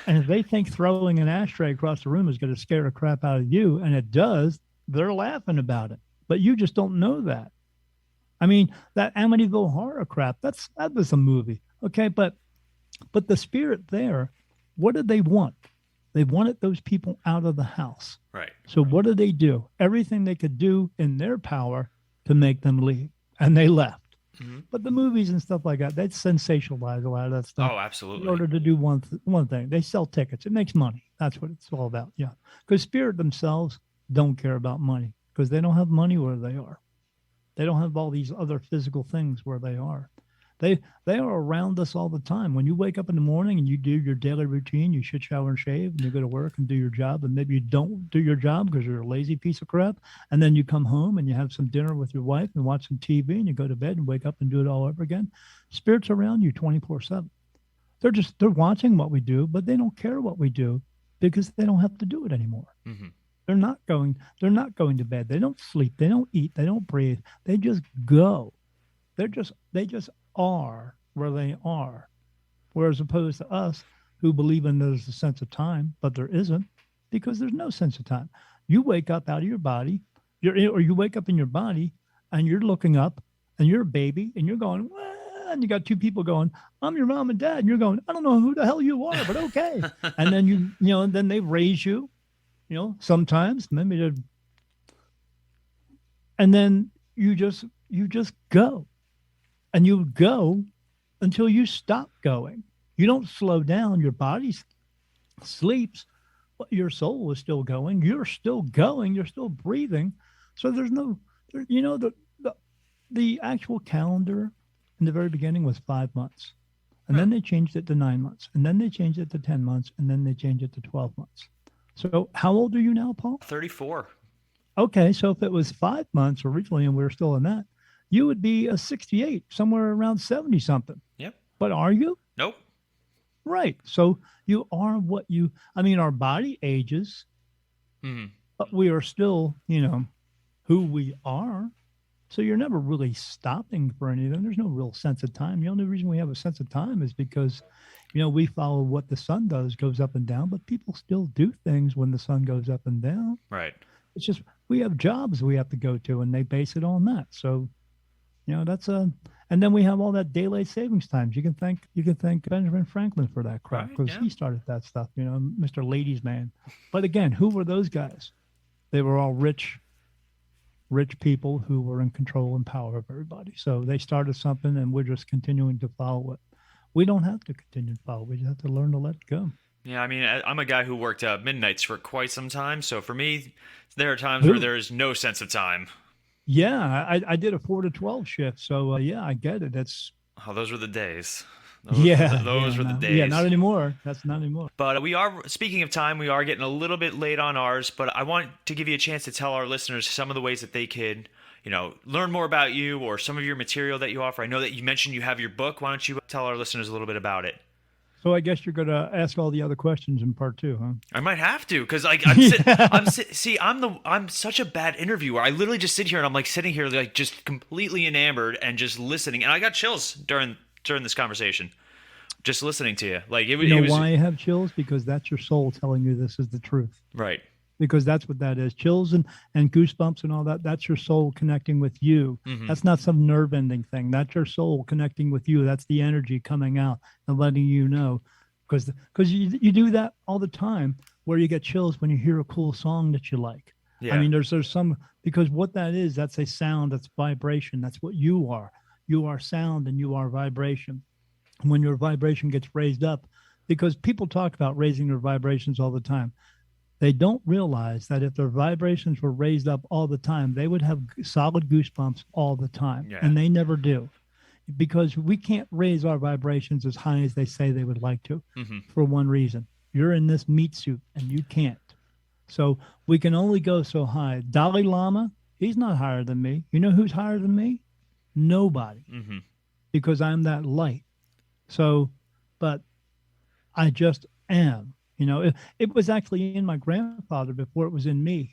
And if they think throwing an ashtray across the room is going to scare the crap out of you, and it does, they're laughing about it. But you just don't know that. I mean, that Amityville Horror crap, that was a movie. Okay, but the spirit there, what did they want? They wanted those people out of the house. Right. So what did they do? Everything they could do in their power to make them leave. And they left. Mm-hmm. But the movies and stuff like that, they sensationalize a lot of that stuff. Oh, absolutely. In order to do one thing. They sell tickets. It makes money. That's what it's all about. Yeah. Because spirit themselves don't care about money, because they don't have money where they are. They don't have all these other physical things where they are. They are around us all the time. When you wake up in the morning and you do your daily routine, you should shower and shave, and you go to work and do your job, and maybe you don't do your job because you're a lazy piece of crap, and then you come home and you have some dinner with your wife and watch some TV, and you go to bed and wake up and do it all over again. Spirits around you 24/7. They're watching what we do, but they don't care what we do, because they don't have to do it anymore. Mm-hmm. They're not going to bed. They don't sleep. They don't eat. They don't breathe. They just go. They just are where they are. Whereas opposed to us, who believe in there's a sense of time, but there isn't, because there's no sense of time. You wake up out of your body, you wake up in your body, and you're looking up, and you're a baby, and you're going, well, and you got two people going, "I'm your mom and dad," and you're going, "I don't know who the hell you are, but okay." And then and then they raise you, sometimes maybe they're, and then you just go. And you go until you stop going. You don't slow down. Your body sleeps, but your soul is still going. You're still going. You're still breathing. So there's the actual calendar in the very beginning was 5 months. And then they changed it to 9 months. And then they changed it to 10 months. And then they changed it to 12 months. So how old are you now, Paul? 34. Okay. So if it was 5 months originally and we're still in that, you would be a 68, somewhere around 70 something. Yep. But are you? Nope. Right. So you are our body ages, but we are still, who we are. So you're never really stopping for anything. There's no real sense of time. The only reason we have a sense of time is because, we follow what the sun does, goes up and down, but people still do things when the sun goes up and down. Right. It's just we have jobs we have to go to, and they base it on that. So, that's and then we have all that daylight savings times. You can thank Benjamin Franklin for that crap, Right, because yeah. he started that stuff. Mr. Ladies Man. But again, who were those guys? They were all rich people who were in control and power of everybody. So they started something, and we're just continuing to follow it. We don't have to continue to follow. We just have to learn to let it go. Yeah, I mean, I'm a guy who worked midnights for quite some time, so for me, there are times where Ooh. there's no sense of time. Yeah, I did a 4 to 12 shift. So yeah, I get it. That's Oh, those were the days. Those yeah, were the no, days. yeah, not anymore. That's not anymore. But we are, speaking of time, we are getting a little bit late on ours, but I want to give you a chance to tell our listeners some of the ways that they could, learn more about you or some of your material that you offer. I know that you mentioned you have your book. Why don't you tell our listeners a little bit about it? So I guess you're going to ask all the other questions in part 2, huh? I might have to, because I'm such a bad interviewer. I literally just sit here and I'm like sitting here like just completely enamored and just listening, and I got chills during this conversation, just listening to you. Like it was Why I have chills? Because that's your soul telling you this is the truth. right. Because that's what that is. Chills and goosebumps and all that. That's your soul connecting with you. Mhm. That's not some nerve ending thing. That's your soul connecting with you. That's the energy coming out and letting you know. Because you do that all the time, where you get chills when you hear a cool song that you like. Yeah. I mean, there's some, because what that is, that's a sound, that's vibration. That's what you are. You are sound and you are vibration. When your vibration gets raised up, because people talk about raising their vibrations all the time. They don't realize that if their vibrations were raised up all the time, they would have solid goosebumps all the time. Yeah. And they never do, because we can't raise our vibrations as high as they say they would like to, for one reason. You're in this meat suit and you can't. So we can only go so high. Dalai Lama, he's not higher than me. You know who's higher than me? Nobody. Because I'm that light. So, but I just am. It was actually in my grandfather before it was in me.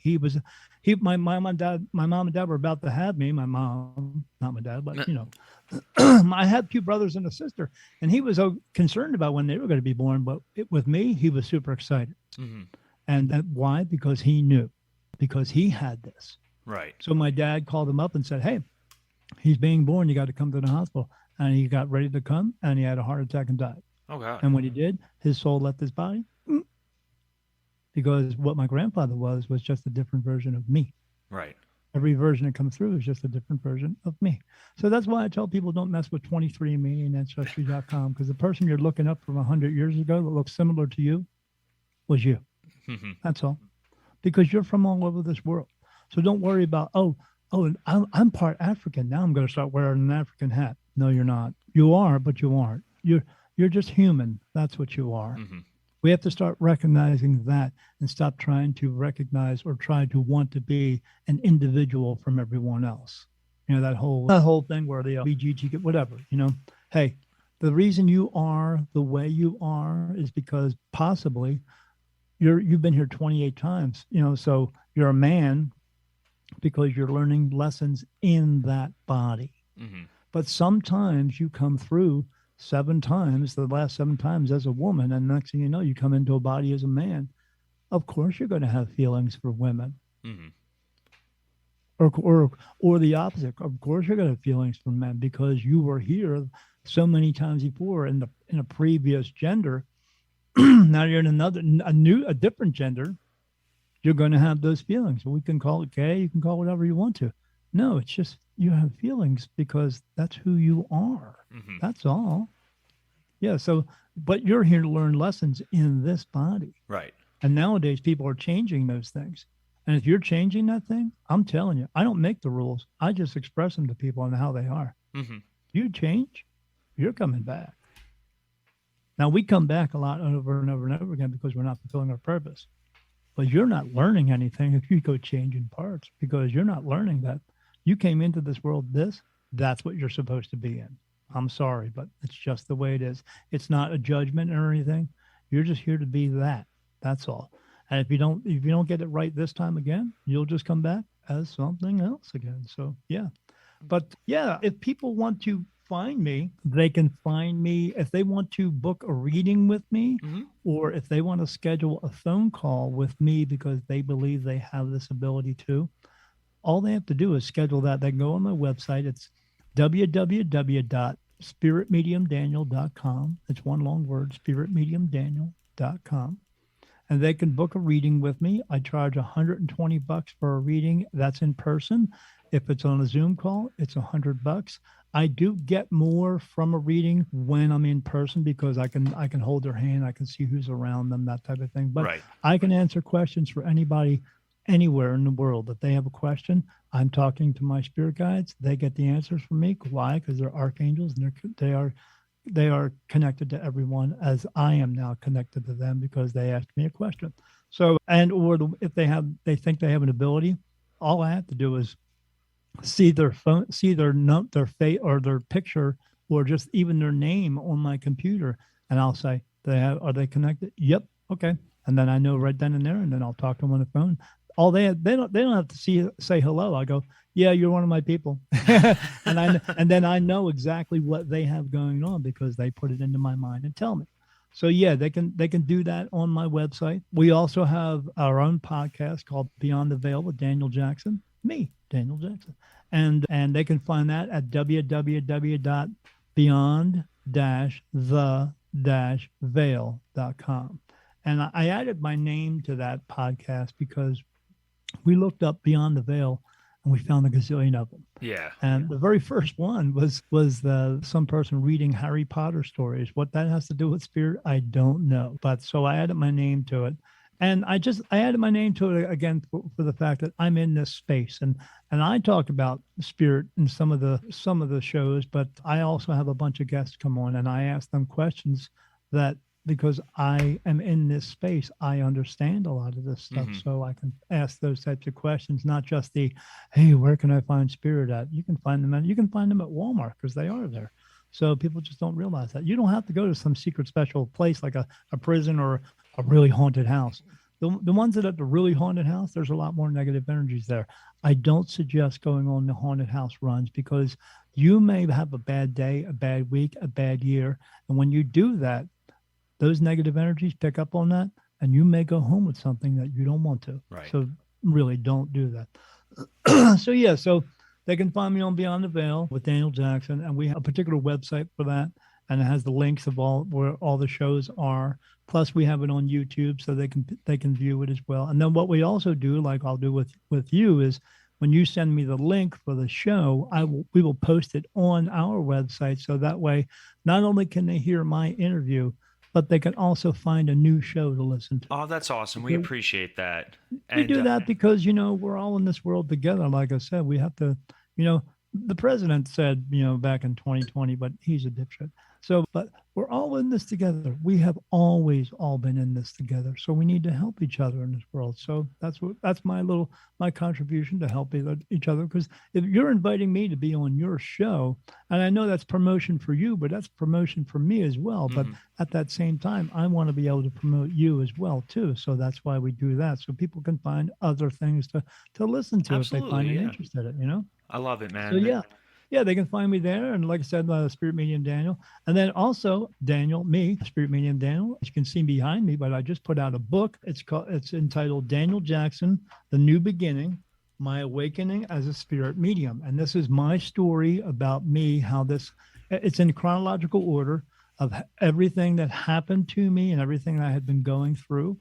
My mom and dad were about to have me. My mom, not my dad, but I had 2 brothers and a sister, and he was concerned about when they were going to be born. But with me, he was super excited. And why? Because he knew, because he had this. Right. So my dad called him up and said, "Hey, he's being born. You got to come to the hospital." And he got ready to come, and he had a heart attack and died. Oh God. And when he did, his soul left his body. Because what my grandfather was just a different version of me. Right. Every version that comes through is just a different version of me. So that's why I tell people don't mess with 23andMe and Ancestry.com, because the person you're looking up from 100 years ago that looks similar to you was you. That's all. Because you're from all over this world. So don't worry about, and I'm part African. Now I'm going to start wearing an African hat. No, you're not. You are, but you aren't. You're just human. That's what you are. We have to start recognizing that and stop trying to recognize or try to want to be an individual from everyone else. That whole thing where the BGG, whatever, hey, the reason you are the way you are is because possibly you've been here 28 times, so you're a man because you're learning lessons in that body. But sometimes you come through 7 times, the last 7 times as a woman, and next thing you know, you come into a body as a man. Of course, you're going to have feelings for women, or the opposite. Of course, you're going to have feelings for men because you were here so many times before in a previous gender. Now you're in a different gender. You're going to have those feelings. We can call it gay. You can call it whatever you want to. No, it's just you have feelings because that's who you are. That's all. Yeah. So, but you're here to learn lessons in this body. Right. And nowadays people are changing those things. And if you're changing that thing, I'm telling you, I don't make the rules. I just express them to people and how they are. You change, you're coming back. Now we come back a lot over and over and over again because we're not fulfilling our purpose. But you're not learning anything if you go changing parts, because you're not learning that. You came into this world, that's what you're supposed to be in. I'm sorry, but it's just the way it is. It's not a judgment or anything. You're just here to be that. That's all. And if you don't get it right this time again, you'll just come back as something else again. So yeah, But yeah, if people want to find me, they can find me. If they want to book a reading with me, or if they want to schedule a phone call with me because they believe they have this ability to, all they have to do is schedule that. They can go on my website. It's www.spiritmediumdaniel.com. It's one long word, spiritmediumdaniel.com. And they can book a reading with me. I charge $120 for a reading. That's in person. If it's on a Zoom call, it's $100. I do get more from a reading when I'm in person because I can hold their hand, I can see who's around them, that type of thing. But I can answer questions for anybody anywhere in the world. If they have a question, I'm talking to my spirit guides. They get the answers from me. Why? Because they're archangels and they are connected to everyone as I am now connected to them because they asked me a question. So, if they think they have an ability, all I have to do is see their phone, see their note, their face, or their picture, or just even their name on my computer, and I'll say, are they connected? Yep. Okay. And then I know right then and there, and then I'll talk to them on the phone. They don't have to say hello. I go, yeah, you're one of my people, and then I know exactly what they have going on because they put it into my mind and tell me. So yeah, they can do that on my website. We also have our own podcast called Beyond the Veil with Daniel Jackson, me, Daniel Jackson, and they can find that at www.beyond-the-veil.com. And I added my name to that podcast because we looked up Beyond the Veil and we found a gazillion of them. Yeah. And the very first one was some person reading Harry Potter stories. What that has to do with spirit, I don't know. But so I added my name to it. And I added my name to it again for the fact that I'm in this space, and I talk about spirit in some of the shows, but I also have a bunch of guests come on, and I ask them questions that, because I am in this space, I understand a lot of this stuff, so I can ask those types of questions, not just the, hey, where can I find spirit at? You can find them at Walmart because they are there. So people just don't realize that. You don't have to go to some secret special place like a prison or a really haunted house. The ones that are the really haunted house, there's a lot more negative energies there. I don't suggest going on the haunted house runs because you may have a bad day, a bad week, a bad year. And when you do that, those negative energies pick up on that, and you may go home with something that you don't want to. Right. So really don't do that. So they can find me on Beyond the Veil with Daniel Jackson, and we have a particular website for that, and it has the links of where all the shows are. Plus, we have it on YouTube, so they can view it as well. And then what we also do, like I'll do with you, is when you send me the link for the show, we will post it on our website, so that way not only can they hear my interview, but they can also find a new show to listen to. Oh, that's awesome. We appreciate that. We do that because, we're all in this world together. Like I said, we have to, the president said, back in 2020, but he's a dipshit. So, but we're all in this together. We have always all been in this together. So we need to help each other in this world. So that's my contribution to help each other. Because if you're inviting me to be on your show, and I know that's promotion for you, but that's promotion for me as well. But at that same time, I want to be able to promote you as well too. So that's why we do that. So people can find other things to listen to. Absolutely, if they find an interest in it, I love it, man. So yeah, they can find me there. And like I said, Spirit Medium Daniel. And then also Daniel, me, Spirit Medium Daniel. As you can see behind me, but I just put out a book. It's entitled Daniel Jackson, The New Beginning, My Awakening as a Spirit Medium. And this is my story about me, it's in chronological order of everything that happened to me and everything I had been going through.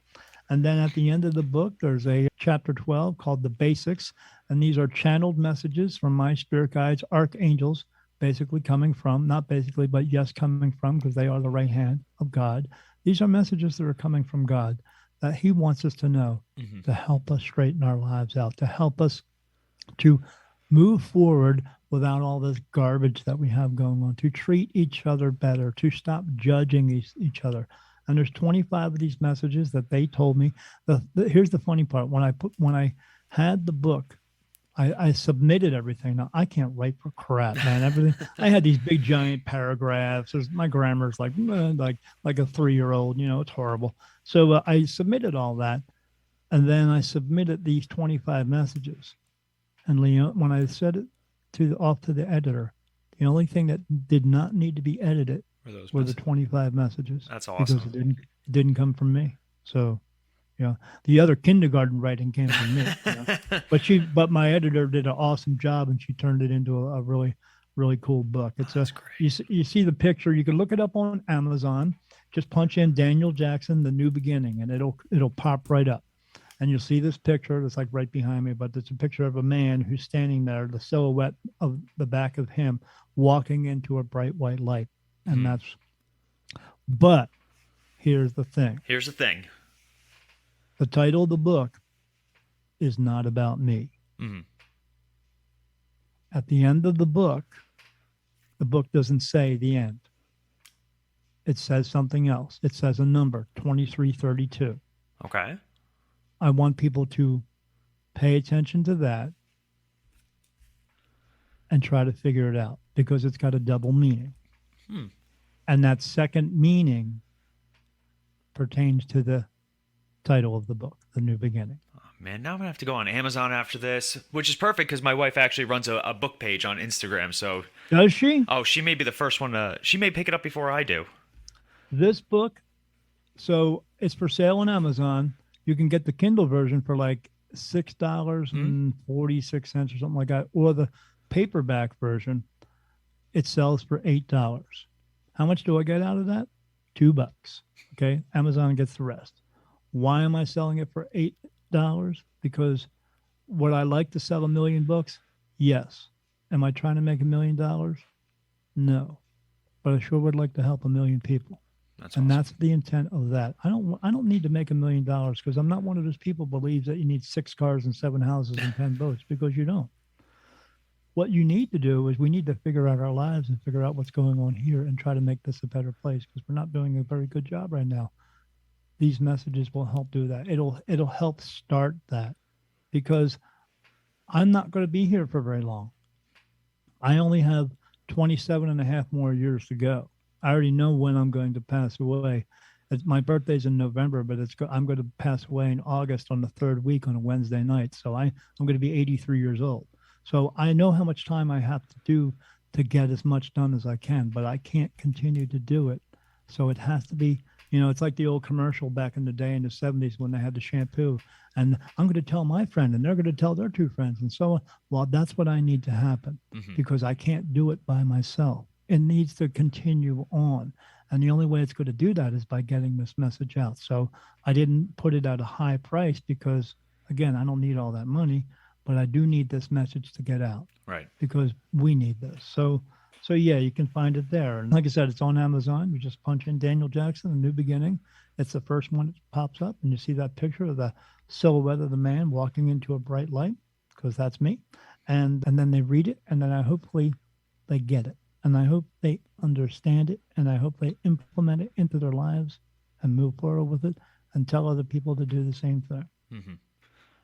And then at the end of the book, there's a chapter 12 called The Basics. And these are channeled messages from my spirit guides, archangels, basically coming from, not basically, but yes, coming from, because they are the right hand of God. These are messages that are coming from God that he wants us to know, to help us straighten our lives out, to help us to move forward without all this garbage that we have going on, to treat each other better, to stop judging each other. And there's 25 of these messages that they told me. Here's the funny part. When I had the book, I submitted everything. Now I can't write for crap, man. Everything. I had these big giant paragraphs. My grammar's like a 3-year-old. It's horrible. So I submitted all that, and then I submitted these 25 messages. And Leon, when I said it, off to the editor. The only thing that did not need to be edited were the 25 messages. That's awesome. Because it didn't come from me. So, the other kindergarten writing came from me. But my editor did an awesome job, and she turned it into a really, really cool book. That's great. You see the picture. You can look it up on Amazon. Just punch in Daniel Jackson, The New Beginning, and it'll pop right up. And you'll see this picture that's like right behind me, but it's a picture of a man who's standing there, the silhouette of the back of him walking into a bright white light. And but here's the thing. The title of the book is not about me. Mm-hmm. At the end of the book doesn't say the end. It says something else. It says a number, 2332. Okay. I want people to pay attention to that and try to figure it out, because it's got a double meaning. And that second meaning pertains to the title of the book, The New Beginning. Oh, man, now I'm going to have to go on Amazon after this, which is perfect because my wife actually runs a book page on Instagram. So does she? Oh, she may be the first one she may pick it up before I do. This book, so it's for sale on Amazon. You can get the Kindle version for like $6.46 or something like that, or the paperback version. It sells for $8. How much do I get out of that? $2. Okay, Amazon gets the rest. Why am I selling it for $8? Because would I like to sell 1 million books? Yes. Am I trying to make $1 million? No, but I sure would like to help 1 million people. That's awesome. That's the intent of that. I don't need to make $1 million, because I'm not one of those people who believes that you need 6 cars and 7 houses and 10 boats, because you don't. What you need to do is we need to figure out our lives and figure out what's going on here and try to make this a better place, because we're not doing a very good job right now. These messages will help do that. It'll help start that, because I'm not going to be here for very long. I only have 27 and a half more years to go. I already know when I'm going to pass away. My birthday's in November, but I'm going to pass away in August on the 3rd week on a Wednesday night. So I'm going to be 83 years old. So I know how much time I have to do to get as much done as I can, but I can't continue to do it. So it has to be, it's like the old commercial back in the day in the 70s when they had the shampoo. And I'm going to tell my friend, and they're going to tell their 2 friends, and so on. Well, that's what I need to happen, because I can't do it by myself. It needs to continue on. And the only way it's going to do that is by getting this message out. So I didn't put it at a high price because, again, I don't need all that money, but I do need this message to get out. Right. Because we need this. So yeah, you can find it there. And like I said, it's on Amazon. You just punch in Daniel Jackson, The New Beginning. It's the first one that pops up, and you see that picture of the silhouette of the man walking into a bright light, because that's me. And then they read it, and then hopefully they get it. And I hope they understand it, and I hope they implement it into their lives and move forward with it and tell other people to do the same thing. Mm-hmm.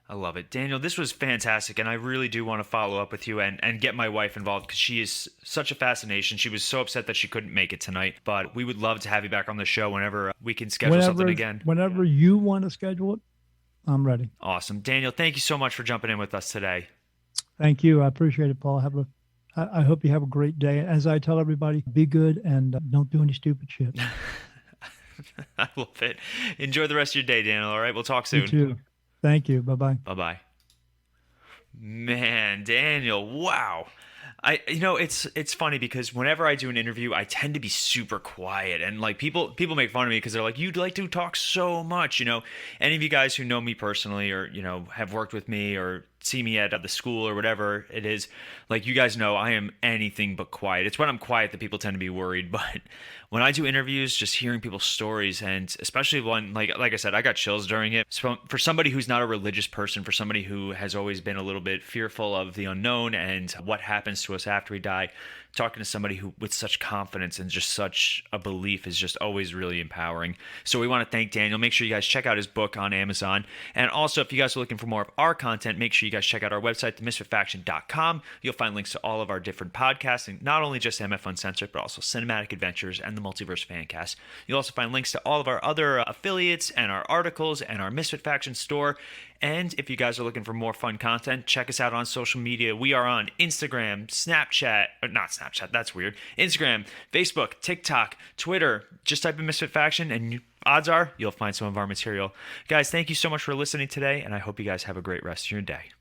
I love it. Daniel, this was fantastic, and I really do want to follow up with you and get my wife involved, because she is such a fascination. She was so upset that she couldn't make it tonight, but we would love to have you back on the show whenever we can schedule something again. Whenever you want to schedule it, I'm ready. Awesome. Daniel, thank you so much for jumping in with us today. Thank you. I appreciate it, Paul. I hope you have a great day. As I tell everybody, be good and don't do any stupid shit. I love it. Enjoy the rest of your day, Daniel. All right, we'll talk soon. You too. Thank you. Bye-bye. Bye-bye. Man, Daniel, wow. It's funny because whenever I do an interview, I tend to be super quiet, and like people make fun of me because they're like, "You'd like to talk so much." Any of you guys who know me personally, or have worked with me, or see me at the school or whatever it is, like, you guys know I am anything but quiet. It's when I'm quiet that people tend to be worried. But when I do interviews, just hearing people's stories, and especially one like I said, I got chills during it. So for somebody who's not a religious person, for somebody who has always been a little bit fearful of the unknown and what happens to us after we die, talking to somebody who with such confidence and just such a belief is just always really empowering. So we want to thank Daniel. Make sure you guys check out his book on Amazon. And also, if you guys are looking for more of our content, make sure you guys check out our website, themisfitfaction.com. You'll find links to all of our different podcasts, and not only just MF Uncensored, but also Cinematic Adventures and the Multiverse Fancast. You'll also find links to all of our other affiliates and our articles and our Misfit Faction store. And if you guys are looking for more fun content, check us out on social media. We are on Instagram, Snapchat, or not Snapchat, that's weird. Instagram, Facebook, TikTok, Twitter. Just type in Misfit Faction and odds are you'll find some of our material. Guys, thank you so much for listening today, and I hope you guys have a great rest of your day.